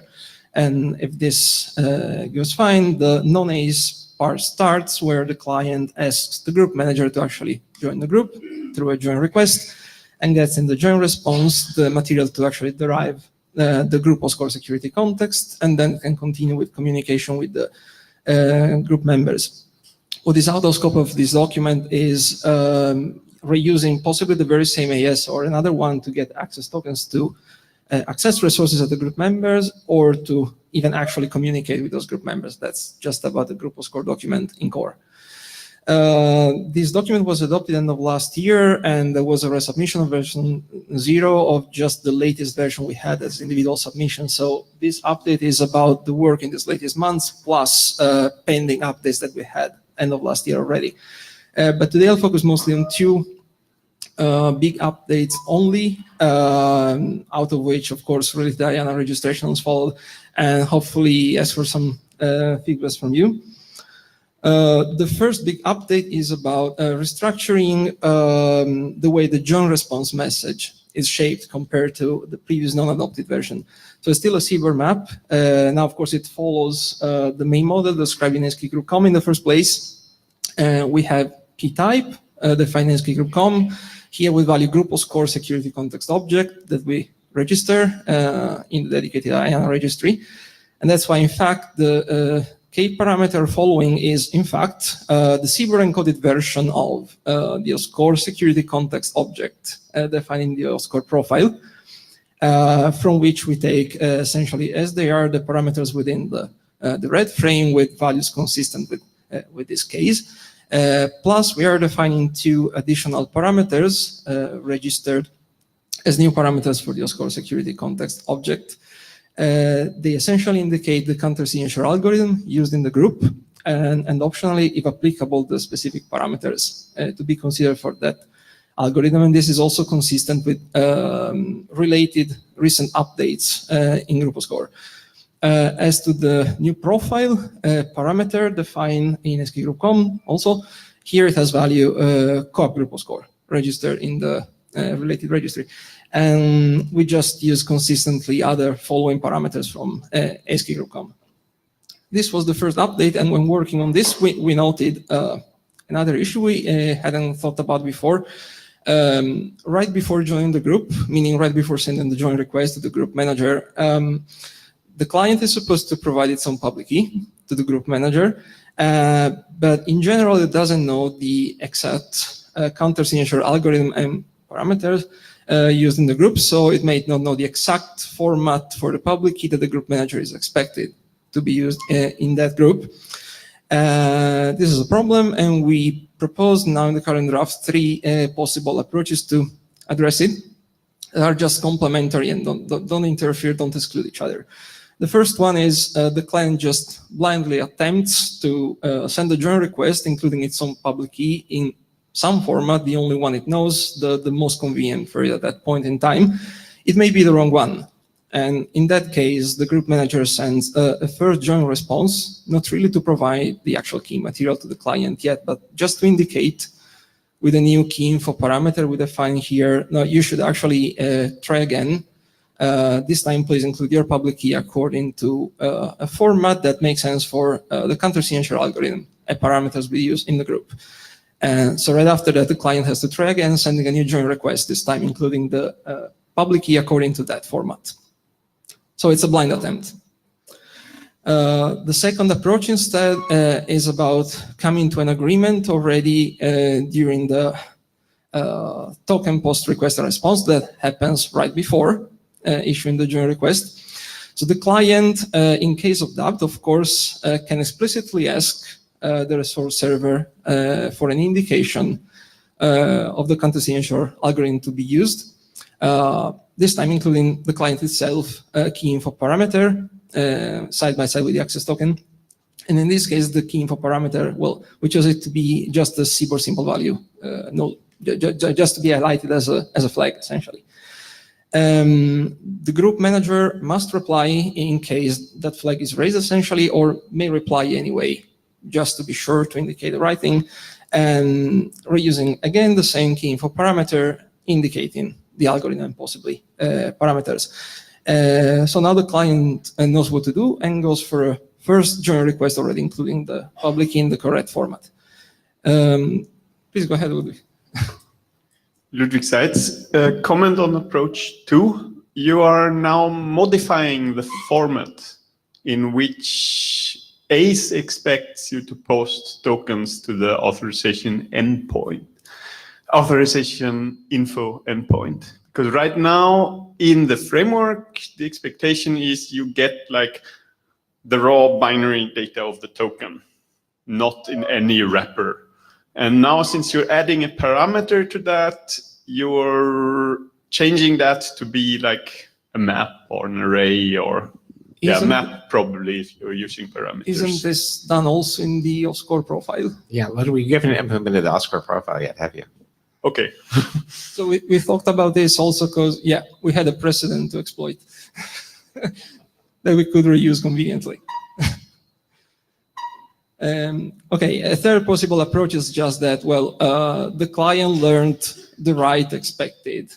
K: And if this goes fine, the non-ACE part starts where the client asks the group manager to actually join the group through a join request and gets in the join response the material to actually derive the group OSCORE security context, and then can continue with communication with the group members. What is out of scope of this document is reusing possibly the very same AES or another one to get access tokens to access resources of the group members, or to even actually communicate with those group members. That's just about the group OSCORE document in core. This document was adopted end of last year, and there was a resubmission of version 0 of just the latest version we had as individual submission. So this update is about the work in these latest months, plus pending updates that we had end of last year already. But today I'll focus mostly on two big updates only, out of which, of course, really the IANA registrations followed, and hopefully ask for some feedback from you. The first big update is about restructuring the way the join response message is shaped compared to the previous non-adopted version. So it's still a CBER map. Now, of course, it follows the main model described in ACE-KGroup.com in the first place. We have key type defined in ACE-KGroup.com. Here we value group OSCORE security context object that we register in the dedicated IANA registry. And that's why, in fact, the key parameter following is, in fact, the CBER encoded version of the OSCORE security context object defined in the OSCORE profile, from which we take essentially as they are the parameters within the red frame with values consistent with this case. Plus, we are defining two additional parameters registered as new parameters for the OSCORE security context object. They essentially indicate the counter-signature algorithm used in the group, and optionally, if applicable, the specific parameters to be considered for that algorithm. And this is also consistent with related recent updates in group OSCORE. As to the new profile parameter defined in ACE-KGroup.com, also here it has value co-op group OSCORE registered in the related registry. And we just use consistently other following parameters from ACE-KGroup.com. This was the first update, and when working on this, we noted another issue we hadn't thought about before. Right before joining the group, meaning right before sending the join request to the group manager, the client is supposed to provide its own public key to the group manager, but in general, it doesn't know the exact counter-signature algorithm and parameters used in the group, so it may not know the exact format for the public key that the group manager is expected to be used in that group. This is a problem, and we propose now in the current draft 3 possible approaches to address it that are just complementary and don't interfere, don't exclude each other. The first one is the client just blindly attempts to send a join request, including its own public key in some format, the only one it knows, the most convenient for it at that point in time. It may be the wrong one. And in that case, the group manager sends a first join response, not really to provide the actual key material to the client yet, but just to indicate with a new key info parameter we define here, no, you should actually try again. This time, please include your public key according to a format that makes sense for the counter-signature algorithm, parameters we use in the group. And so right after that, the client has to try again, sending a new join request, this time including the public key according to that format. So it's a blind attempt. The second approach instead is about coming to an agreement already during the token post request and response that happens right before issuing the join request. So the client, in case of doubt, of course, can explicitly ask the resource server for an indication of the counter-signature algorithm to be used. This time including the client itself, key info parameter, side by side with the access token. And in this case, the key info parameter, well, we chose it to be just a CBOR simple value, just to be highlighted as a flag, essentially. The group manager must reply in case that flag is raised, essentially, or may reply anyway, just to be sure to indicate the right thing, and reusing, again, the same key info parameter, indicating the algorithm and possibly parameters. So now the client knows what to do and goes for a first join request already, including the public key in the correct format. Please go ahead, Ludwig.
C: Ludwig Seitz, comment on approach 2. You are now modifying the format in which ACE expects you to post tokens to the authorization endpoint, authorization info endpoint. Because right now in the framework, the expectation is you get like the raw binary data of the token, not in any wrapper. And now since you're adding a parameter to that, you're changing that to be like a map or an array or map probably if you're using parameters.
K: Isn't this done also in the OSCORE profile?
D: Yeah, Ludwig, you haven't implemented the OSCORE profile yet, have you?
C: Okay.
K: So we thought about this also because, yeah, we had a precedent to exploit that we could reuse conveniently. Okay, a third possible approach is just that, well, the client learned the right expected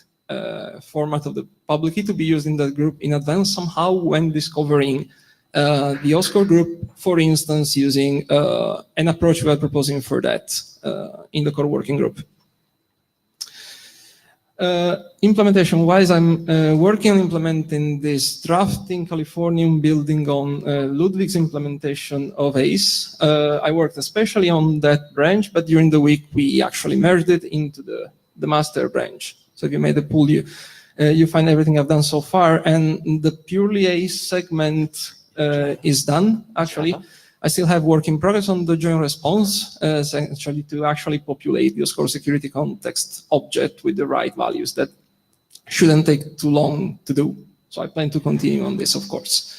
K: format of the public key to be used in that group in advance somehow when discovering the OSCORE group, for instance, using an approach we are proposing for that in the core working group. Implementation-wise, I'm working on implementing this draft in Californium building on Ludwig's implementation of ACE. I worked especially on that branch, but during the week we actually merged it into the master branch. So if you made the pull, you find everything I've done so far, and the purely ACE segment is done, actually. I still have work in progress on the join response, essentially to actually populate the OSCORE security context object with the right values. That shouldn't take too long to do. So I plan to continue on this, of course.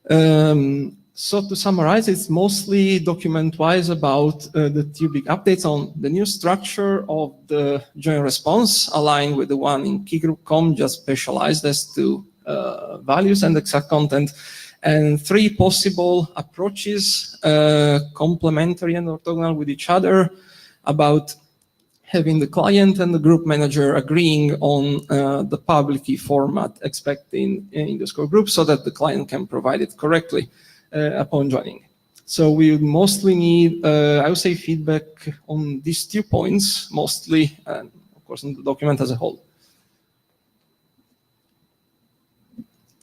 K: So to summarize, it's mostly document-wise about the two big updates on the new structure of the join response, aligned with the one in keygroup.com, just specialized as to values and exact content. And three possible approaches, complementary and orthogonal with each other, about having the client and the group manager agreeing on the public key format expected in the OSCORE group so that the client can provide it correctly upon joining. So we would mostly need, I would say, feedback on these 2 points, mostly, and of course, on the document as a whole.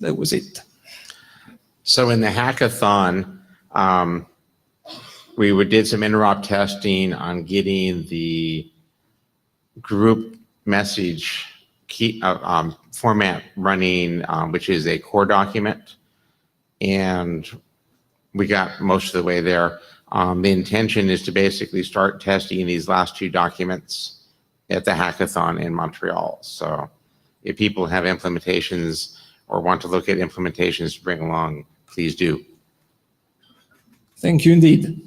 K: That was it.
D: So in the hackathon, we did some interop testing on getting the group message key format running, which is a core document, and we got most of the way there. The intention is to basically start testing these last 2 documents at the hackathon in Montreal. So if people have implementations or want to look at implementations to bring along, please do.
K: Thank you indeed.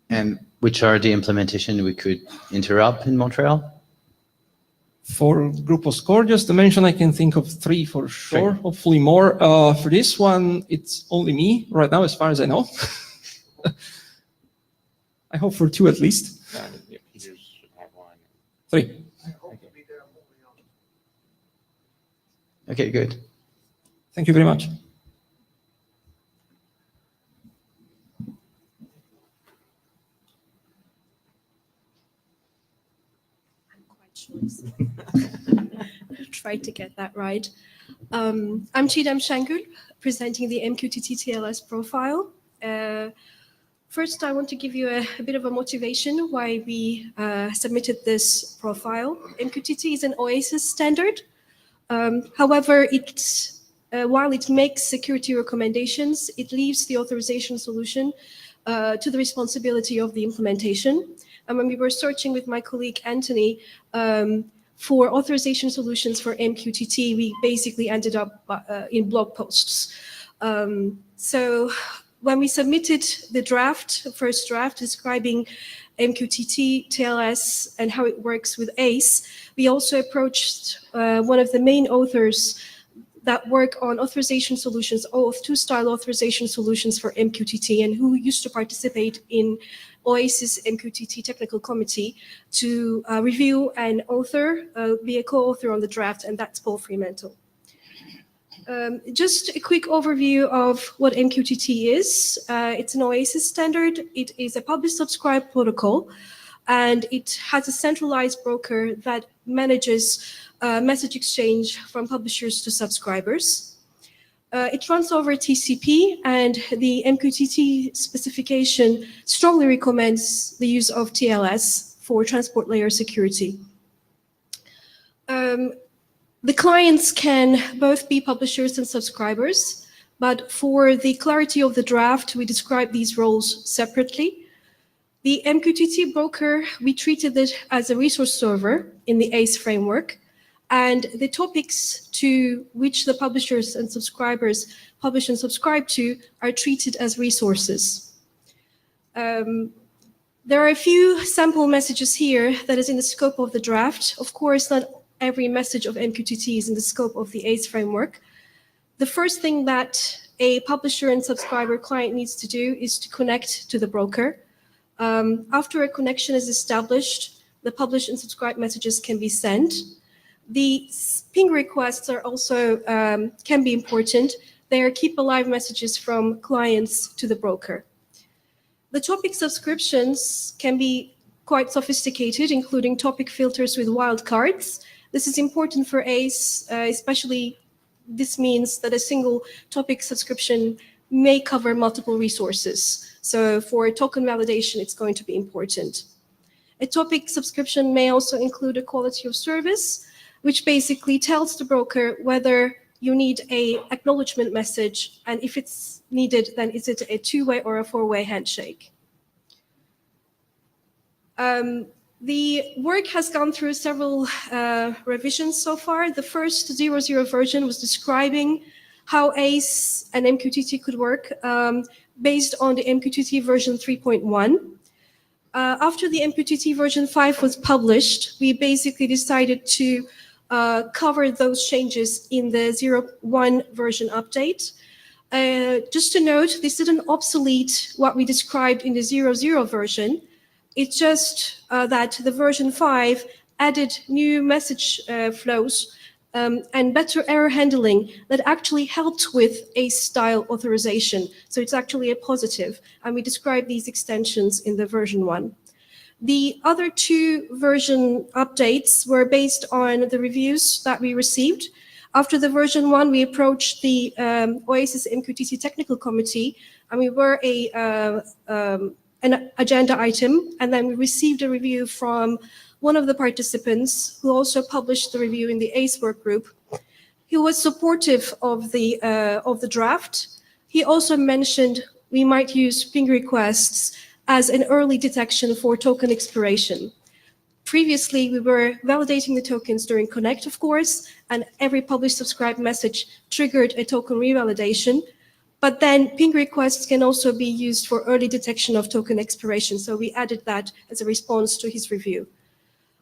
B: And which are the implementation we could interrupt in Montreal?
K: for Grupo Score, just to mention, I can think of 3 for sure, hopefully more. For this one, it's only me right now, as far as I know. I hope for 2 at least. 3.
B: Okay, good.
K: Thank you very much.
L: Try to get that right. I'm Chidam Shangul, presenting the MQTT TLS profile. First, I want to give you a bit of a motivation why we submitted this profile. MQTT is an OASIS standard. However, while it makes security recommendations, it leaves the authorization solution to the responsibility of the implementation. And when we were searching with my colleague Anthony for authorization solutions for MQTT, we basically ended up in blog posts. So when we submitted the first draft describing MQTT, TLS, and how it works with ACE, we also approached one of the main authors that work on authorization solutions, OAuth2 style authorization solutions for MQTT, and who used to participate in OASIS MQTT Technical Committee to review and be a co-author on the draft, and that's Paul Fremantle. Just a quick overview of what MQTT is. It's an OASIS standard. It is a publish-subscribe protocol, and it has a centralized broker that manages message exchange from publishers to subscribers. It runs over TCP, and the MQTT specification strongly recommends the use of TLS for transport layer security. The clients can both be publishers and subscribers, but for the clarity of the draft, we describe these roles separately. The MQTT broker, we treated it as a resource server in the ACE framework, and the topics to which the publishers and subscribers publish and subscribe to are treated as resources. There are a few sample messages here that is in the scope of the draft. Of course, not every message of MQTT is in the scope of the ACE framework. The first thing that a publisher and subscriber client needs to do is to connect to the broker. After a connection is established, the publish and subscribe messages can be sent. The ping requests are also can be important. They are keep alive messages from clients to the broker. The topic subscriptions can be quite sophisticated, including topic filters with wildcards. This is important for ACE, especially this means that a single topic subscription may cover multiple resources. So for token validation, it's going to be important. A topic subscription may also include a quality of service, which basically tells the broker whether you need an acknowledgement message, and if it's needed, then is it a 2-way or a 4-way handshake. The work has gone through several revisions so far. The first 0.0 version was describing how ACE and MQTT could work based on the MQTT version 3.1. After the MQTT version 5 was published, we basically decided to cover those changes in the 0.1 version update. Just to note, this didn't obsolete what we described in the 0.0 version. It's just that the version 5 added new message flows and better error handling that actually helped with ACE-style authorization. So it's actually a positive, and we describe these extensions in the version 1. The other 2 version updates were based on the reviews that we received. After the version 1, we approached the OASIS MQTT Technical Committee, and we were an agenda item, and then we received a review from one of the participants who also published the review in the ACE work group. He was supportive of the draft. He also mentioned we might use ping requests as an early detection for token expiration. Previously, we were validating the tokens during Connect, of course, and every publish subscribe message triggered a token revalidation. But then ping requests can also be used for early detection of token expiration. So we added that as a response to his review.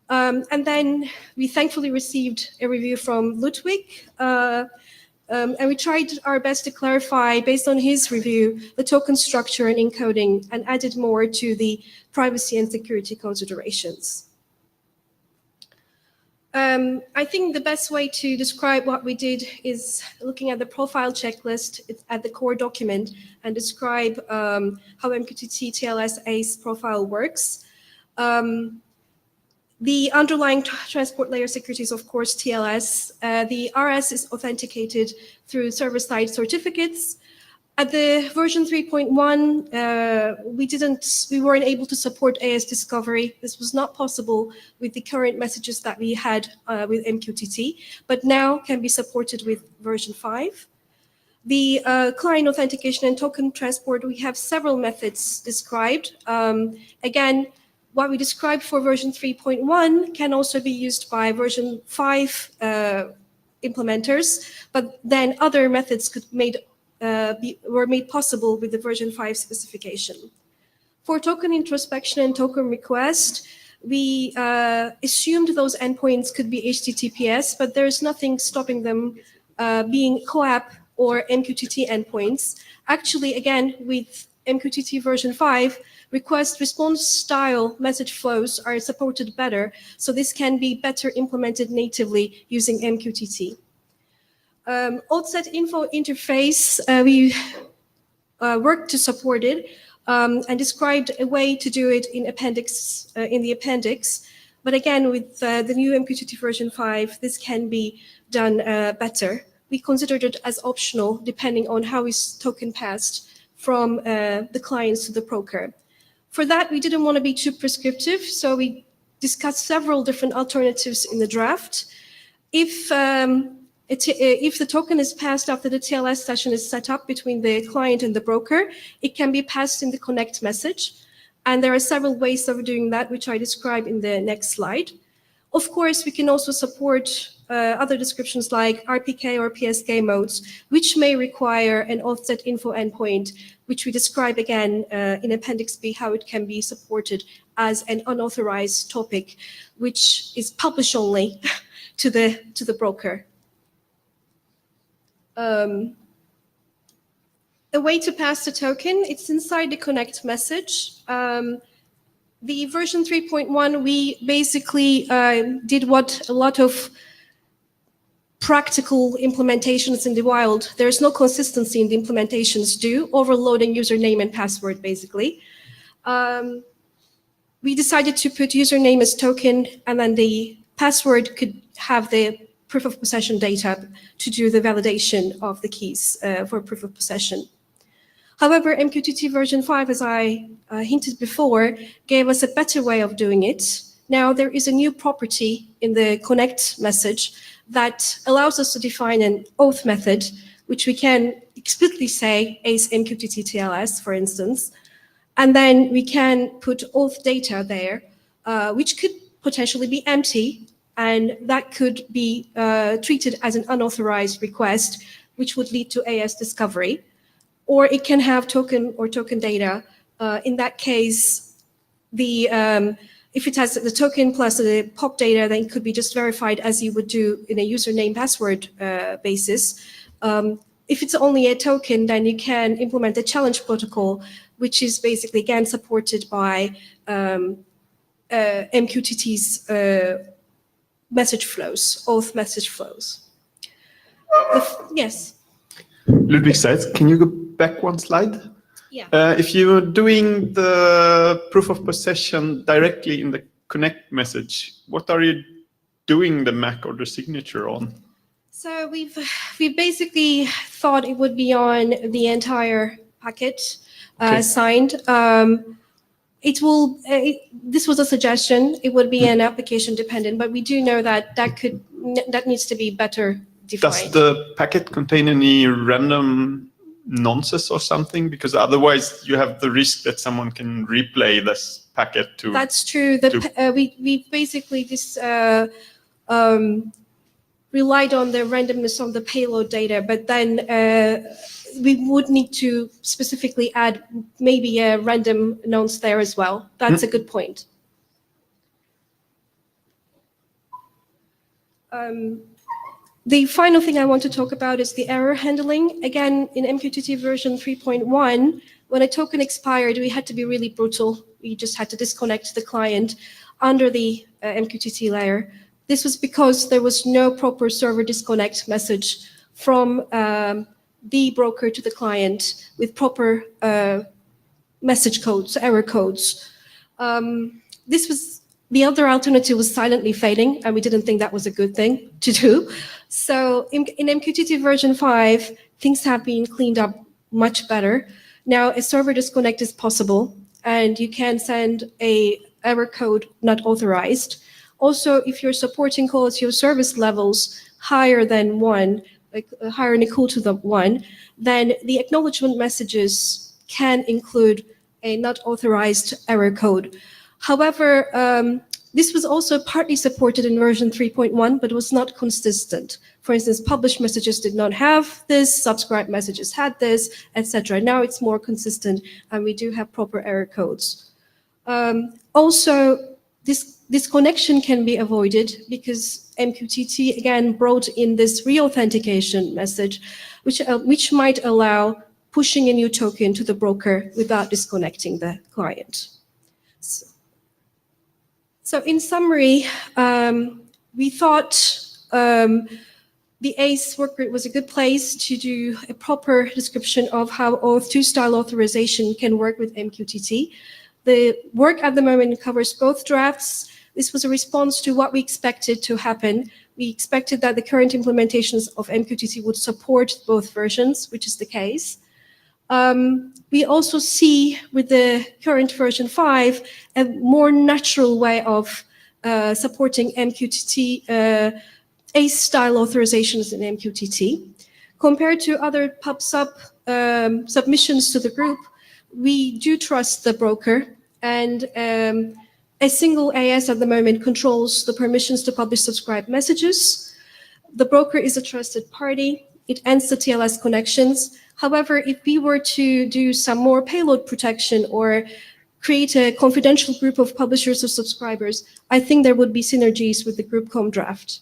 L: And then we thankfully received a review from Ludwig, and we tried our best to clarify, based on his review, the token structure and encoding, and added more to the privacy and security considerations. I think the best way to describe what we did is looking at the profile checklist at the core document and describe how MQTT TLS ACE profile works. The underlying transport layer security is, of course, TLS. The RS is authenticated through server-side certificates. At the version 3.1, we weren't able to support AS discovery. This was not possible with the current messages that we had with MQTT, but now can be supported with version 5. The client authentication and token transport, we have several methods described. Again, what we described for version 3.1 can also be used by version 5 implementers, but then other methods were made possible with the version 5 specification. For token introspection and token request, we assumed those endpoints could be HTTPS, but there's nothing stopping them being COAP or MQTT endpoints. Actually, again, with MQTT version 5, request response style message flows are supported better, so this can be better implemented natively using MQTT. Oldset info interface, we worked to support it and described a way to do it in the appendix. But again, with the new MQTT version 5, this can be done better. We considered it as optional, depending on how is token passed from the clients to the broker. For that, we didn't want to be too prescriptive, so we discussed several different alternatives in the draft. If the token is passed after the TLS session is set up between the client and the broker, it can be passed in the connect message. And there are several ways of doing that, which I describe in the next slide. Of course, we can also support other descriptions like RPK or PSK modes, which may require an offset info endpoint, which we describe again in Appendix B, how it can be supported as an unauthorized topic, which is publish only to the broker. A way to pass the token, it's inside the connect message. The version 3.1, we basically did what a lot of practical implementations in the wild, there's no consistency in the implementations do, overloading username and password, basically. We decided to put username as token, and then the password could have the proof of possession data to do the validation of the keys for proof of possession. However, MQTT version 5, as I hinted before, gave us a better way of doing it. Now there is a new property in the connect message that allows us to define an auth method, which we can explicitly say ACE MQTT TLS, for instance, and then we can put auth data there, which could potentially be empty, and that could be treated as an unauthorized request, which would lead to AS discovery. Or it can have token or token data. In that case, if it has the token plus the POP data, then it could be just verified as you would do in a username password basis. If it's only a token, then you can implement a challenge protocol, which is basically, again, supported by MQTT's message flows, auth message flows. Yes?
C: Ludwig says, can you go back one slide?
L: Yeah.
C: If you're doing the proof of possession directly in the connect message, what are you doing the MAC or the signature on?
L: So we've basically thought it would be on the entire packet signed. This was a suggestion. It would be an application dependent, but we do know that that needs to be better defined.
C: Does the packet contain any random nonces or something? Because otherwise you have the risk that someone can replay this packet to...
L: That's true. We basically just relied on the randomness of the payload data, but then we would need to specifically add maybe a random nonce there as well. That's a good point. The final thing I want to talk about is the error handling. Again, in MQTT version 3.1, when a token expired, we had to be really brutal. We just had to disconnect the client under the MQTT layer. This was because there was no proper server disconnect message from the broker to the client with proper message codes, error codes. The other alternative was silently failing, and we didn't think that was a good thing to do. So in MQTT version 5, things have been cleaned up much better. Now a server disconnect is possible, and you can send a error code not authorized. Also, if you're supporting quality of service levels higher than 1, like higher and equal to the 1, then the acknowledgement messages can include a not authorized error code. However, this was also partly supported in version 3.1, but was not consistent. For instance, published messages did not have this, subscribe messages had this, etc. Now it's more consistent, and we do have proper error codes. Also, this connection can be avoided because MQTT again brought in this reauthentication message, which might allow pushing a new token to the broker without disconnecting the client. So in summary, we thought the ACE workgroup was a good place to do a proper description of how Auth2-style authorization can work with MQTT. The work at the moment covers both drafts. This was a response to what we expected to happen. We expected that the current implementations of MQTT would support both versions, which is the case. We also see with the current version 5 a more natural way of supporting MQTT ACE-style authorizations in MQTT. Compared to other pub/sub submissions to the group, we do trust the broker, and a single AS at the moment controls the permissions to publish subscribe messages. The broker is a trusted party. It ends the TLS connections. However, if we were to do some more payload protection or create a confidential group of publishers or subscribers, I think there would be synergies with the GroupCom draft.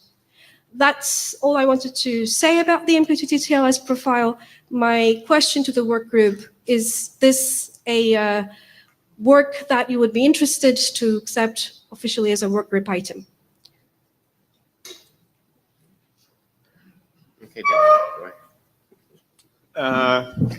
L: That's all I wanted to say about the MQTT TLS profile. My question to the work group, is this a work that you would be interested to accept officially as a work group item?
D: Okay, go ahead.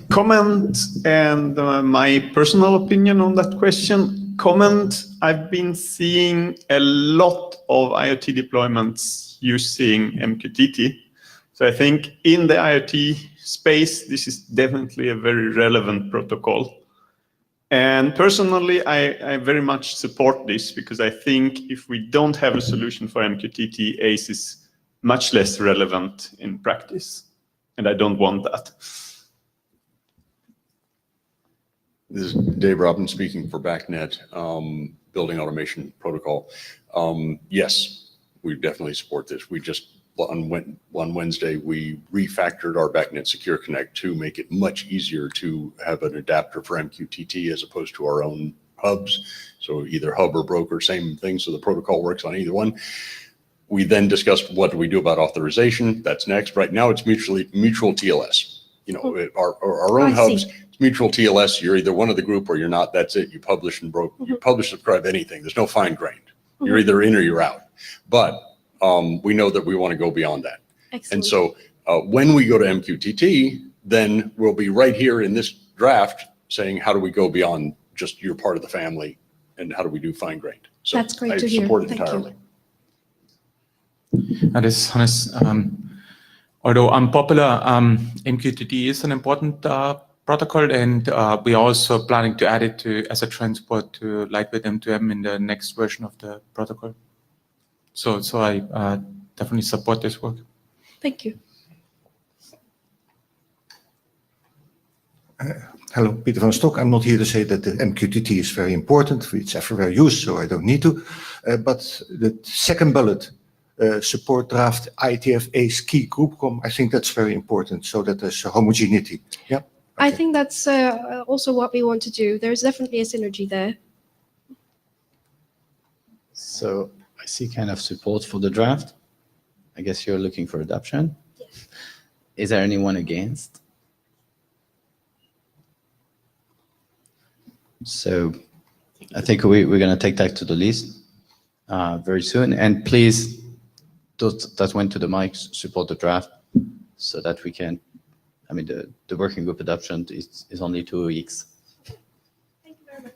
C: Comment and my personal opinion on that question. Comment, I've been seeing a lot of IoT deployments using MQTT. So I think in the IoT space, this is definitely a very relevant protocol. And personally, I very much support this because I think if we don't have a solution for MQTT, ACE is much less relevant in practice. And I don't want that.
M: This is Dave Robbins speaking for BACnet, Building Automation Protocol. Yes, we definitely support this. We just, on Wednesday, we refactored our BACnet Secure Connect to make it much easier to have an adapter for MQTT as opposed to our own hubs. So either hub or broker, same thing. So the protocol works on either one. We then discussed what do we do about authorization. That's next. Right now, it's mutual TLS. You know, our own hubs, it's mutual TLS. You're either one of the group or you're not. That's it. You publish and you publish, subscribe, anything. There's no fine grained. You're either in or you're out. But we know that we want to go beyond that. Excellent. And so when we go to MQTT, then we'll be right here in this draft saying, how do we go beyond just you're part of the family and how do we do fine grained? So
L: that's great to hear.
M: I support it entirely.
E: That is honest. Although unpopular, MQTT is an important protocol, and we're also planning to add it to as a transport to lightweight M2M in the next version of the protocol. So I definitely support this work.
L: Thank you.
A: Hello, Peter van Stok. I'm not here to say that the MQTT is very important. It's everywhere used, so I don't need to. But the second bullet, support draft IETF ACE key GroupCom, I think that's very important so that there's homogeneity. Yeah. Okay.
L: I think that's also what we want to do. There's definitely a synergy there.
B: So I see kind of support for the draft. I guess you're looking for adoption.
L: Yes.
B: Is there anyone against? So I think we're going to take that to the list very soon. And please, those that went to the mics, support the draft so that we can, I mean, the working group adoption is only 2 weeks.
L: Thank you very much.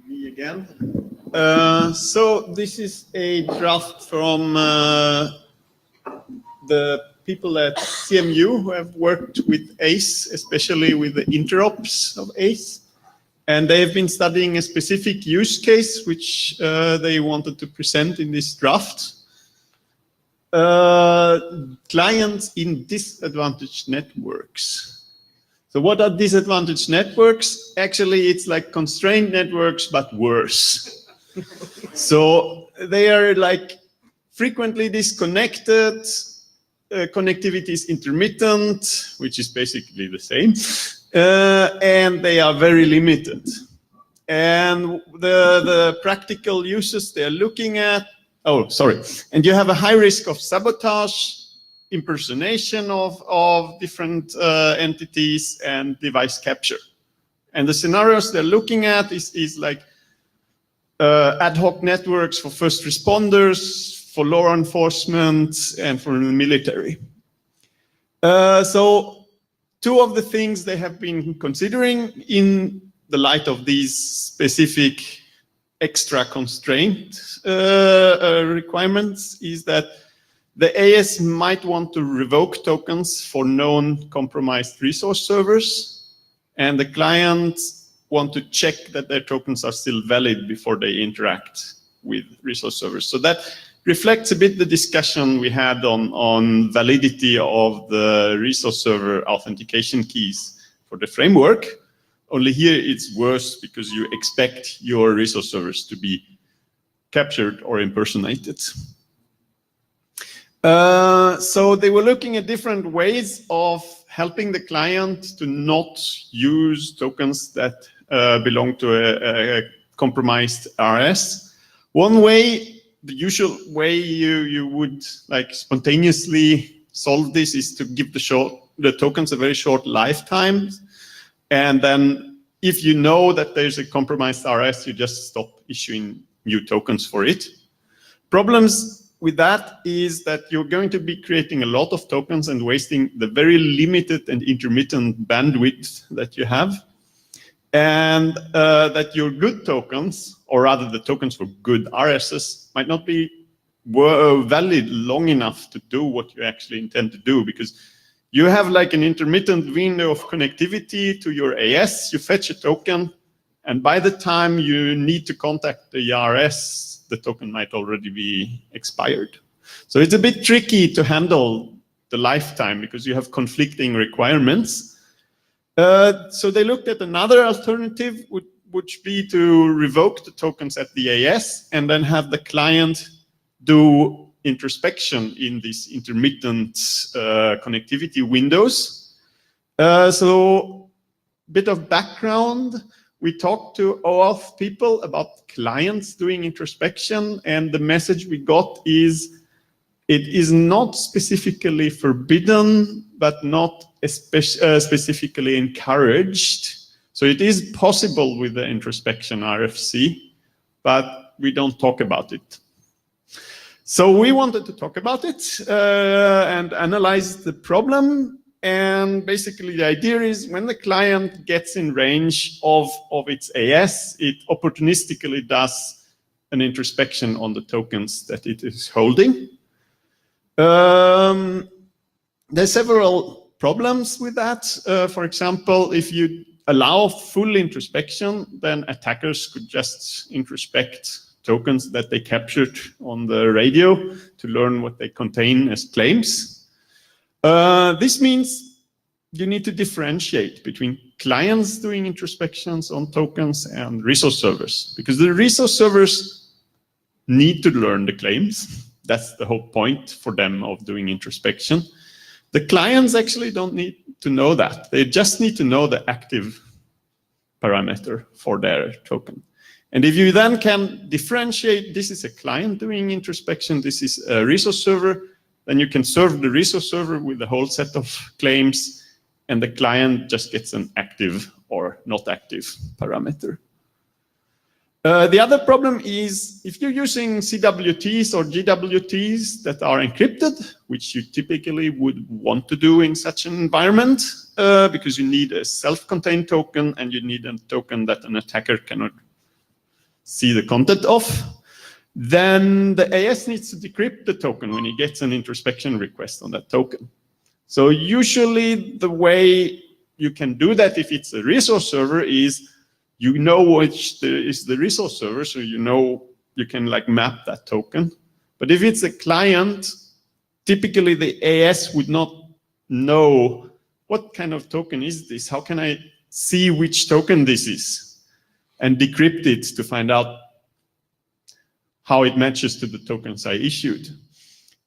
C: Me again. So this is a draft from the people at CMU who have worked with ACE, especially with the interops of ACE. And they have been studying a specific use case, which they wanted to present in this draft. Clients in disadvantaged networks. So what are disadvantaged networks? Actually, it's like constrained networks, but worse. So they are like frequently disconnected, connectivity is intermittent, which is basically the same, and they are very limited. And the practical uses they're looking at, and you have a high risk of sabotage, impersonation of different entities, and device capture. And the scenarios they're looking at is like ad hoc networks for first responders, for law enforcement, and for the military. So 2 of the things they have been considering in the light of these specific extra constraint requirements is that the AS might want to revoke tokens for known compromised resource servers, and the clients want to check that their tokens are still valid before they interact with resource servers. So that reflects a bit the discussion we had on validity of the resource server authentication keys for the framework. Only here it's worse because you expect your resource servers to be captured or impersonated. So they were looking at different ways of helping the client to not use tokens that belong to a compromised RS. One way, the usual way you would like spontaneously solve this is to give the tokens a very short lifetime. And then if you know that there's a compromised RS, you just stop issuing new tokens for it. Problems with that is that you're going to be creating a lot of tokens and wasting the very limited and intermittent bandwidth that you have. And that your good tokens, or rather the tokens for good RSs, might not be valid long enough to do what you actually intend to do, because you have like an intermittent window of connectivity to your AS, you fetch a token, and by the time you need to contact the RS, the token might already be expired. So it's a bit tricky to handle the lifetime because you have conflicting requirements. So they looked at another alternative, which be to revoke the tokens at the AS and then have the client do introspection in these intermittent connectivity windows. So a bit of background. We talked to OAuth people about clients doing introspection, and the message we got is it is not specifically forbidden, but not specifically encouraged. So it is possible with the introspection RFC, but we don't talk about it. So we wanted to talk about it and analyze the problem. And basically the idea is when the client gets in range of its AS, it opportunistically does an introspection on the tokens that it is holding. There's several problems with that. For example, if you allow full introspection, then attackers could just introspect tokens that they captured on the radio to learn what they contain as claims. This means you need to differentiate between clients doing introspections on tokens and resource servers, because the resource servers need to learn the claims. That's the whole point for them of doing introspection. The clients actually don't need to know that. They just need to know the active parameter for their token. And if you then can differentiate, this is a client doing introspection, this is a resource server, then you can serve the resource server with a whole set of claims, and the client just gets an active or not active parameter. The other problem is if you're using CWTs or GWTs that are encrypted, which you typically would want to do in such an environment, because you need a self-contained token and you need a token that an attacker cannot see the content of, then the AS needs to decrypt the token when he gets an introspection request on that token. So usually the way you can do that if it's a resource server is you know which is the resource server, so you know you can like map that token. But if it's a client, typically the AS would not know what kind of token is this? How can I see which token this is? And decrypt it to find out how it matches to the tokens I issued.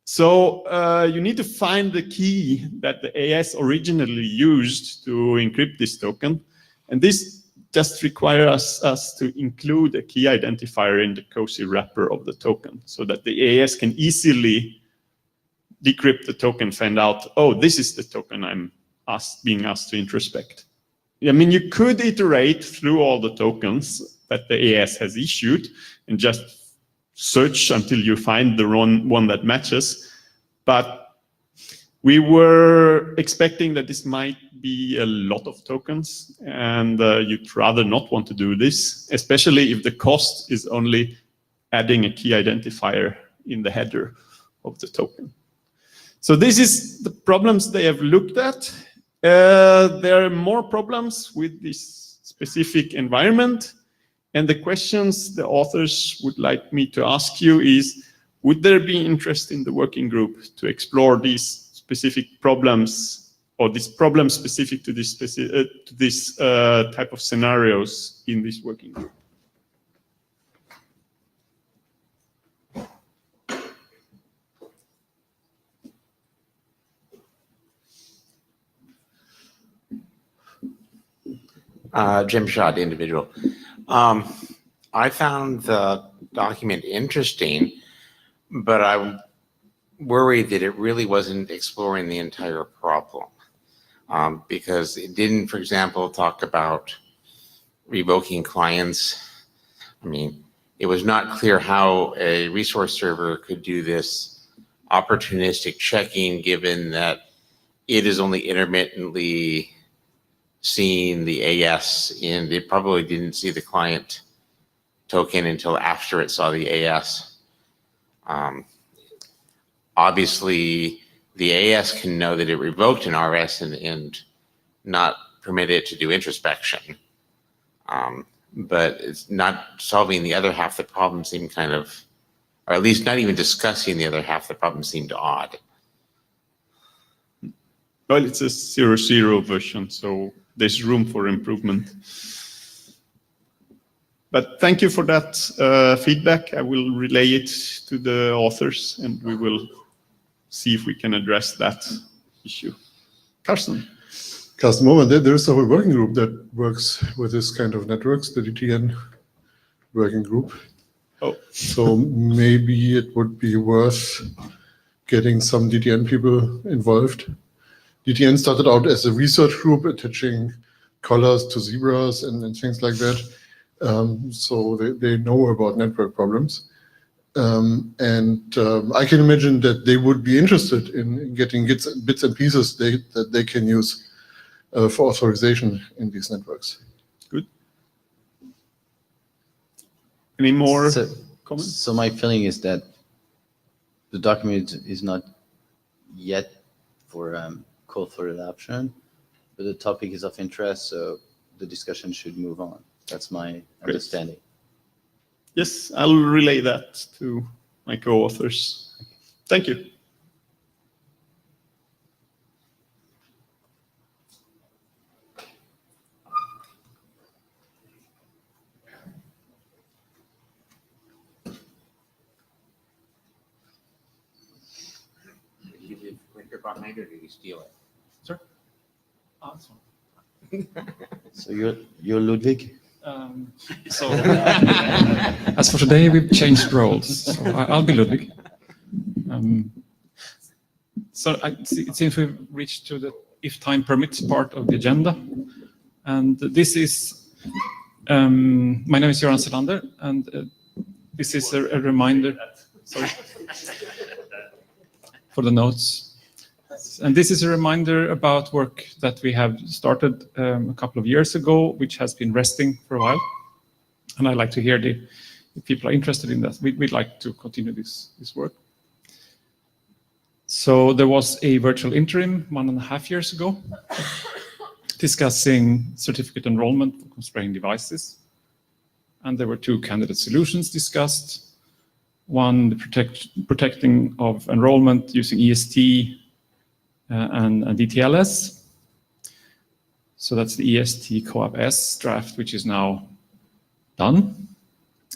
C: So you need to find the key that the AS originally used to encrypt this token. And this just requires us to include a key identifier in the cozy wrapper of the token so that the AS can easily decrypt the token, find out, oh, this is the token I'm being asked to introspect. I mean, you could iterate through all the tokens that the AS has issued and just search until you find the one that matches. But we were expecting that this might be a lot of tokens, and you'd rather not want to do this, especially if the cost is only adding a key identifier in the header of the token. So this is the problems they have looked at. There are more problems with this specific environment. And the questions the authors would like me to ask you is, would there be interest in the working group to explore these specific problems or these problems specific to this type of scenarios in this working group?
D: Jim Shaw, the individual. I found the document interesting, but I'm worried that it really wasn't exploring the entire problem, because it didn't, for example, talk about revoking clients. I mean, it was not clear how a resource server could do this opportunistic checking, given that it is only intermittently seeing the AS, and it probably didn't see the client token until after it saw the AS. Obviously, the AS can know that it revoked an RS and not permit it to do introspection. But it's not solving the other half of the problem seemed kind of, or at least not even discussing the other half of the problem seemed odd.
C: Well, it's a 0.0 version, so there's room for improvement. But thank you for that feedback. I will relay it to the authors and we will see if we can address that issue. Carsten.
J: Carsten Moment, there's a whole working group that works with this kind of networks, the DTN working group.
C: Oh.
J: So maybe it would be worth getting some DTN people involved. DTN started out as a research group attaching collars to zebras and things like that. So they know about network problems. I can imagine that they would be interested in getting bits and pieces that they can use for authorization in these networks.
C: Good. Any more comments?
B: So my feeling is that the document is not yet for call for adoption, but the topic is of interest, so the discussion should move on. That's my understanding.
C: Yes, I'll relay that to my co-authors. Thank you.
D: behind or did you steal it?
H: Sorry? That's fine.
B: So you're Ludwig?
H: So, as for today, we've changed roles. So I'll be Ludwig. It seems we've reached to the if time permits part of the agenda. And this is, my name is Göran Selander, and this is a reminder, sorry, for the notes. And this is a reminder about work that we have started a couple of years ago, which has been resting for a while. And I'd like to hear if people are interested in that. We'd like to continue this work. So there was a virtual interim 1.5 years ago discussing certificate enrollment for constrained devices. And there were 2 candidate solutions discussed. One, the protecting of enrollment using EST and DTLS. So that's the EST CoAP-S draft, which is now done.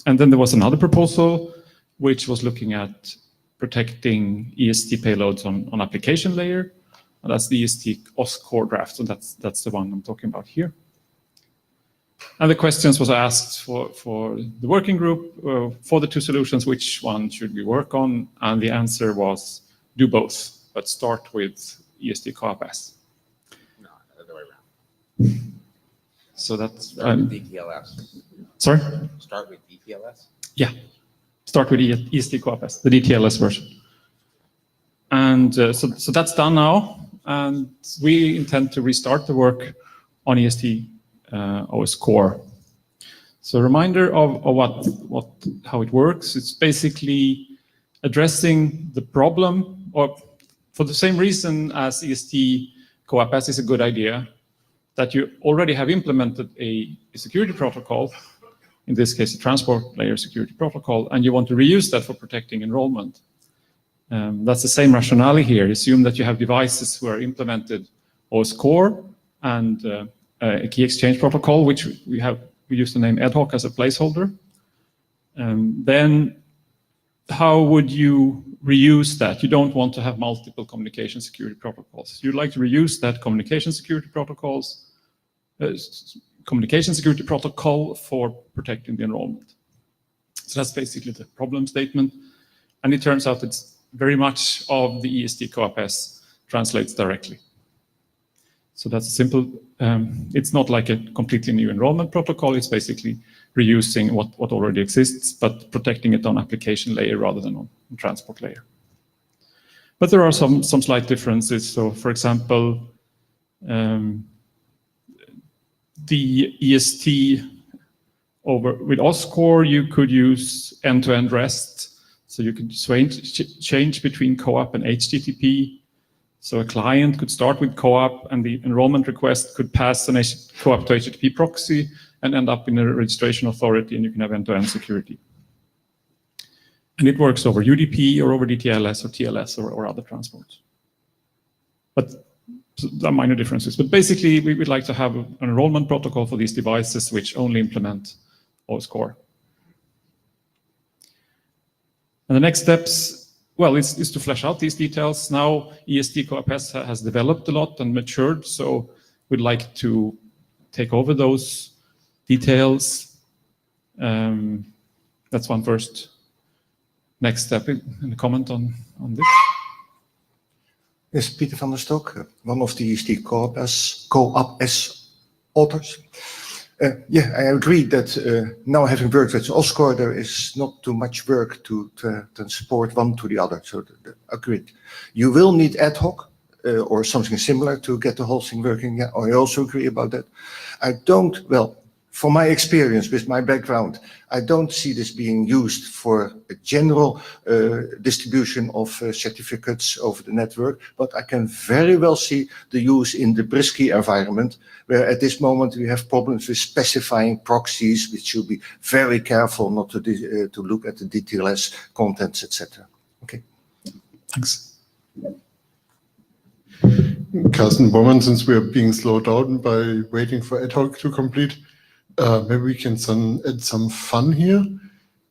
H: And then there was another proposal, which was looking at protecting EST payloads on application layer. And that's the EST OS-core draft. So that's the one I'm talking about here. And the questions was asked for the working group, for the 2 solutions, which one should we work on? And the answer was do both, but start with EST CoAP-S.
D: No, the other way around.
H: So that's...
D: Start with DTLS.
H: Sorry?
D: Start with DTLS?
H: Yeah. Start with EST CoAP-S, the DTLS version. And so that's done now. And we intend to restart the work on EST OS core. So a reminder of how it works. It's basically addressing the problem, or for the same reason as EST CoAP-S is a good idea, that you already have implemented a security protocol, in this case a transport layer security protocol, and you want to reuse that for protecting enrollment. That's the same rationale here. Assume that you have devices who are implemented OS core and a key exchange protocol, which we use the name ad hoc as a placeholder. Then how would you reuse that? You don't want to have multiple communication security protocols. You'd like to reuse that communication security protocol for protecting the enrollment. So that's basically the problem statement. And it turns out it's very much of the EST CoAP-S translates directly. So that's simple. It's not like a completely new enrollment protocol. It's basically reusing what already exists, but protecting it on application layer rather than on transport layer. But there are some slight differences. So for example, the EST with OS-core, you could use end-to-end REST. So you could change between CoAP and HTTP. So a client could start with CoAP and the enrollment request could pass an CoAP to HTTP proxy and end up in a registration authority, and you can have end-to-end security. And it works over UDP or over DTLS or TLS or other transports. But there are minor differences. But basically, we would like to have an enrollment protocol for these devices which only implement OS-core. And the next steps, well, is to flesh out these details. Now, EST CoAP-S has developed a lot and matured, so we'd like to take over those details. That's one first next step. In comment on this?
A: Yes, Peter van der Stok, one of the EST CoAP-S authors. Yeah, I agree that now having worked with OS-core, there is not too much work to transport one to the other. So agreed. You will need ad hoc or something similar to get the whole thing working. Yeah, I also agree about that. I don't, well, from my experience with my background, I don't see this being used for a general distribution of certificates over the network, but I can very well see the use in the Brisky environment, where at this moment we have problems with specifying proxies, which should be very careful not to look at the DTLS contents, etc. Okay.
H: Thanks.
J: Carsten Bormann, since we are being slowed down by waiting for ad hoc to complete, maybe we can add some fun here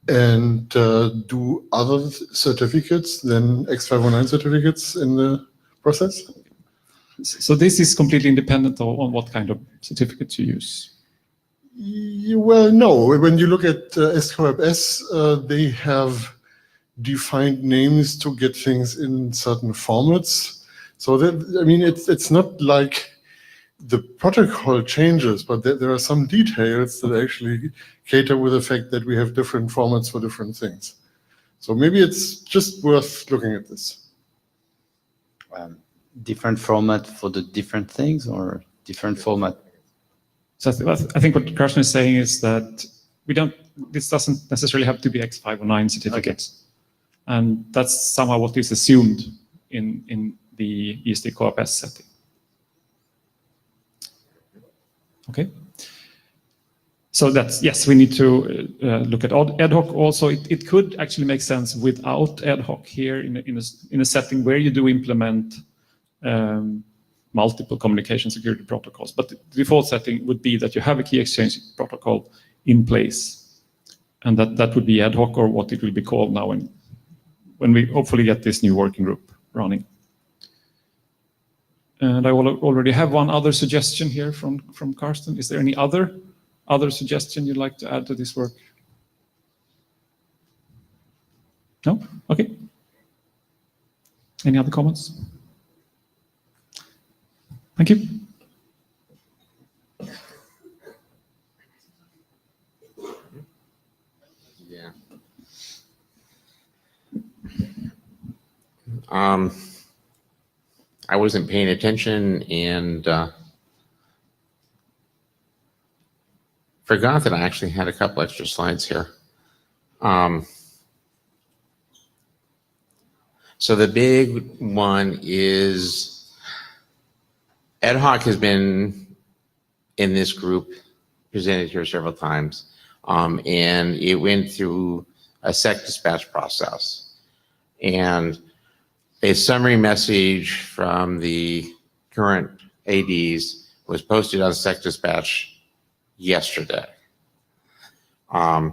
J: and do other certificates than X509 certificates in the process.
H: So this is completely independent on what kind of certificate you use.
J: Well, no. When you look at SCOAP-S, they have defined names to get things in certain formats. So that, I mean, it's not like the protocol changes, but there are some details that actually cater with the fact that we have different formats for different things. So maybe it's just worth looking at this.
B: Different format for the different things, or different format?
H: So I think what Carsten is saying is that this doesn't necessarily have to be X509 certificates. Okay. And that's somehow what is assumed in the ESD Co-op-S setting. Okay. So that's, yes, we need to look at ad hoc also. It could actually make sense without ad hoc here in a setting where you do implement multiple communication security protocols. But the default setting would be that you have a key exchange protocol in place. And that would be ad hoc, or what it will be called now when we hopefully get this new working group running. And I already have one other suggestion here from Carsten. Is there any other suggestion you'd like to add to this work? No? Okay. Any other comments? Thank you.
D: Yeah. I wasn't paying attention and forgot that I actually had a couple extra slides here. So the big one is ad hoc has been in this group, presented here several times, and it went through a SEC dispatch process. And a summary message from the current ADs was posted on SEC dispatch yesterday. For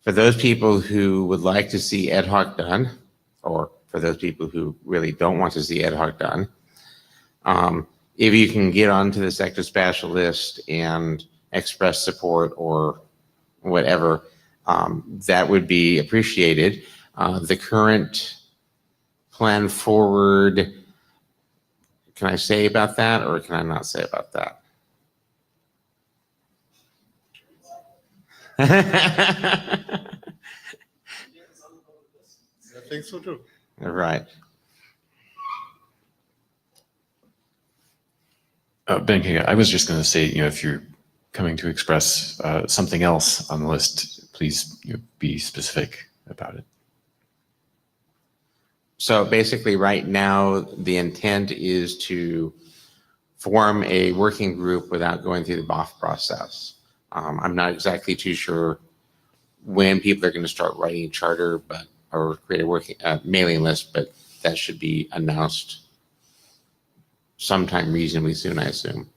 D: those people who would like to see ad hoc done, or for those people who really don't want to see ad hoc done, if you can get onto the SEC dispatch list and express support or whatever, that would be appreciated. The current plan forward, can I say about that, or can I not say about that?
J: I think so too.
D: All right.
N: Ben King, I was just going to say, if you're coming to express something else on the list, please be specific about it.
D: So basically right now, the intent is to form a working group without going through the BOF process. I'm not exactly too sure when people are going to start writing a charter, or create a working mailing list, but that should be announced sometime reasonably soon, I assume.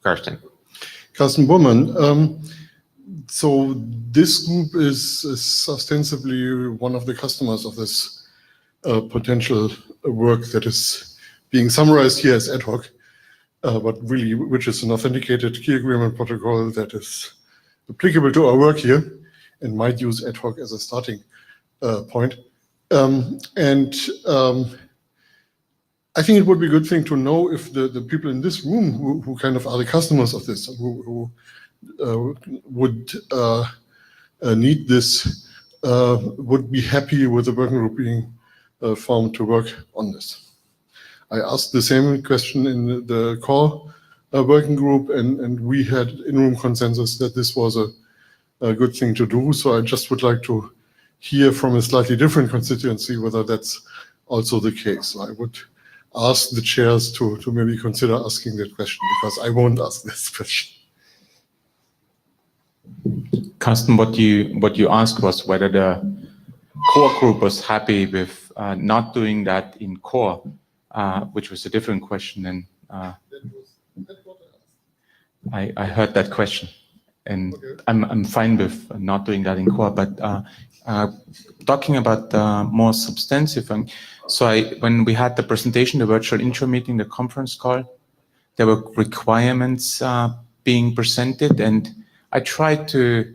D: Carsten
J: Bormann. So this group is ostensibly one of the customers of this potential work that is being summarized here as ad hoc, but really which is an authenticated key agreement protocol that is applicable to our work here and might use ad hoc as a starting point. I think it would be a good thing to know if the people in this room who kind of are the customers of this, who would need this, would be happy with the working group being formed to work on this. I asked the same question in the core working group, and we had in-room consensus that this was a good thing to do. So I just would like to hear from a slightly different constituency whether that's also the case. So I would ask the chairs to maybe consider asking that question, because I won't ask this question.
E: Carsten, what you asked was whether the core group was happy with not doing that in core, which was a different question. And I heard that question. and I'm fine with not doing that in core. But talking about more substantive, when we had the presentation, the virtual intro meeting, the conference call, there were requirements being presented, and I tried to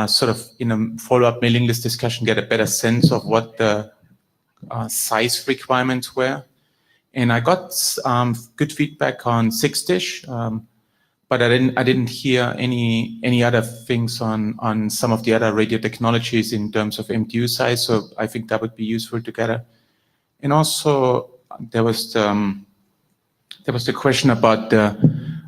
E: sort of in a follow-up mailing list discussion get a better sense of what the size requirements were. And I got good feedback on 6-dish, but I didn't hear any other things on some of the other radio technologies in terms of MTU size. So I think that would be useful together. And also there was the question about the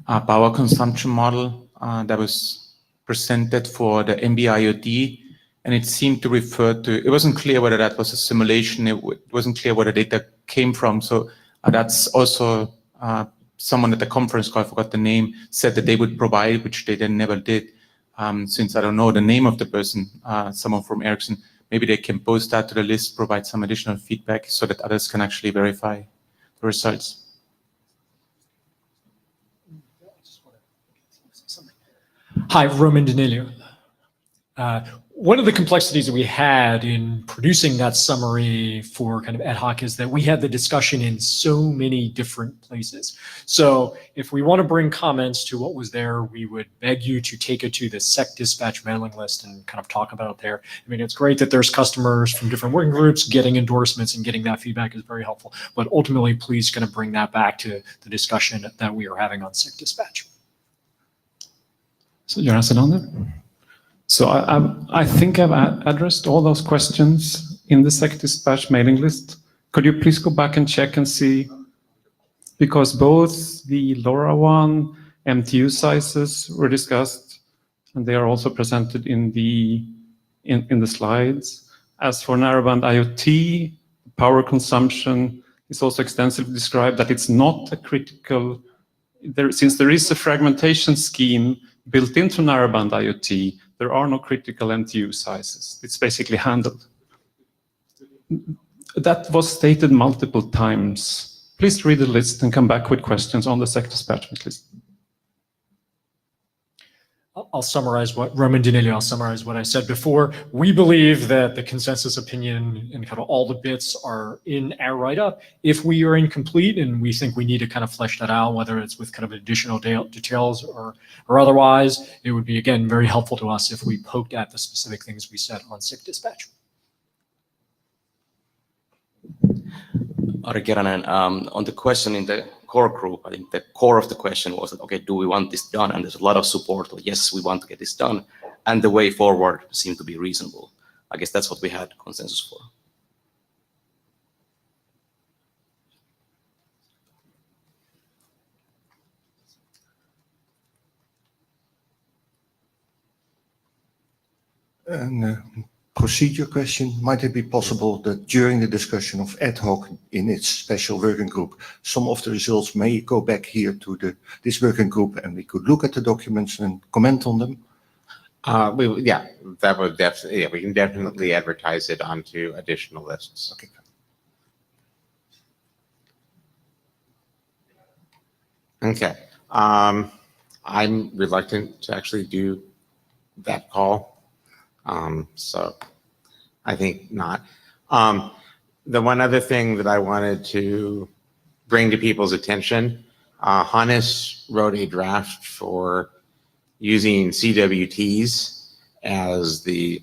E: power consumption model that was presented for the MBIOD, and it seemed to refer to, it wasn't clear whether that was a simulation, it wasn't clear where the data came from. So that's also someone at the conference call, I forgot the name, said that they would provide, which they then never did. Since I don't know the name of the person, someone from Ericsson, maybe they can post that to the list, provide some additional feedback so that others can actually verify the results.
O: Hi, Roman Danilio. One of the complexities that we had in producing that summary for kind of ad hoc is that we had the discussion in so many different places. So if we want to bring comments to what was there, we would beg you to take it to the SEC dispatch mailing list and kind of talk about it there. I mean, it's great that there's customers from different working groups getting endorsements, and getting that feedback is very helpful. But ultimately, please kind of bring that back to the discussion that we are having on SEC dispatch.
H: So you're answering on there? So I think I've addressed all those questions in the SEC dispatch mailing list. Could you please go back and check and see? Because both the LoRaWAN MTU sizes were discussed, and they are also presented in the slides. As for narrowband IoT, power consumption is also extensively described, that it's not a critical, since there is a fragmentation scheme built into narrowband IoT, there are no critical MTU sizes. It's basically handled. That was stated multiple times. Please read the list and come back with questions on the SEC dispatch list.
O: I'll summarize what Roman Danilio, I'll summarize what I said before. We believe that the consensus opinion and kind of all the bits are in our write-up. If we are incomplete and we think we need to kind of flesh that out, whether it's with kind of additional details or otherwise, it would be, again, very helpful to us if we poked at the specific things we said on SIG dispatch.
P: Ari Keränen, on the question in the core group, I think the core of the question was that, okay, do we want this done? And there's a lot of support. Like, yes, we want to get this done. And the way forward seemed to be reasonable. I guess that's what we had consensus for.
A: And procedure question, might it be possible that during the discussion of ad hoc in its special working group, some of the results may go back here to this working group and we could look at the documents and comment on them?
D: Yeah, that would definitely, yeah, we can definitely advertise it onto additional lists.
A: Okay.
D: Okay. I'm reluctant to actually do that call. So I think not. The one other thing that I wanted to bring to people's attention, Hannes wrote a draft for using CWTs as the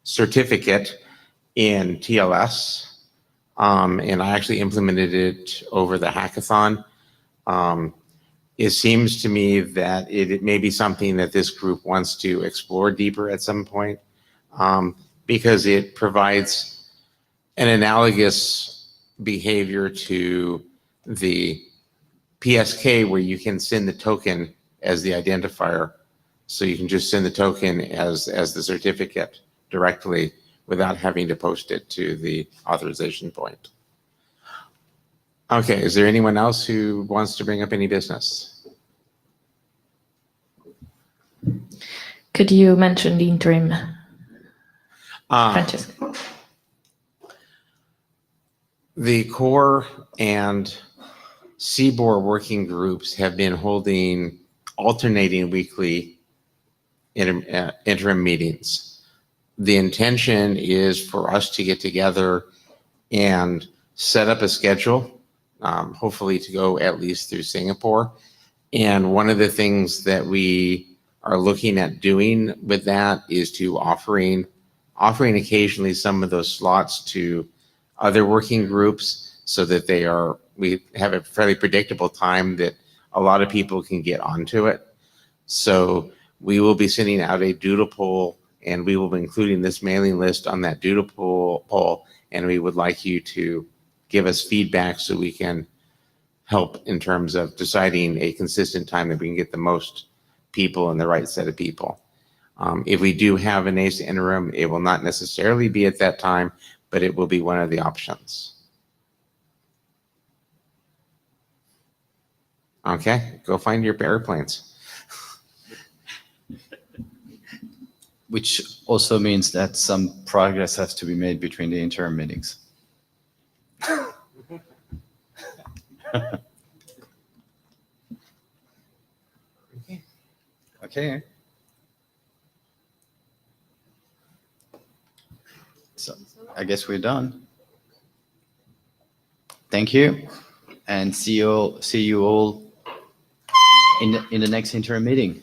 D: certificate in TLS. And I actually implemented it over the hackathon. It seems to me that it may be something that this group wants to explore deeper at some point, because it provides an analogous behavior to the PSK where you can send the token as the identifier. So you can just send the token as the certificate directly without having to post it to the authorization point. Okay, is there anyone else who wants to bring up any business?
I: Could you mention the interim, Francesca?
D: The core and CBOR working groups have been holding alternating weekly interim meetings. The intention is for us to get together and set up a schedule, hopefully to go at least through Singapore. And one of the things that we are looking at doing with that is to offering occasionally some of those slots to other working groups so that we have a fairly predictable time that a lot of people can get onto it. So we will be sending out a doodle poll, and we will be including this mailing list on that doodle poll, and we would like you to give us feedback so we can help in terms of deciding a consistent time that we can get the most people and the right set of people. If we do have an ACE interim, it will not necessarily be at that time, but it will be one of the options. Okay, go find your airplanes.
B: Which also means that some progress has to be made between the interim meetings. Okay. So I guess we're done. Thank you, and see you all in the next interim meeting.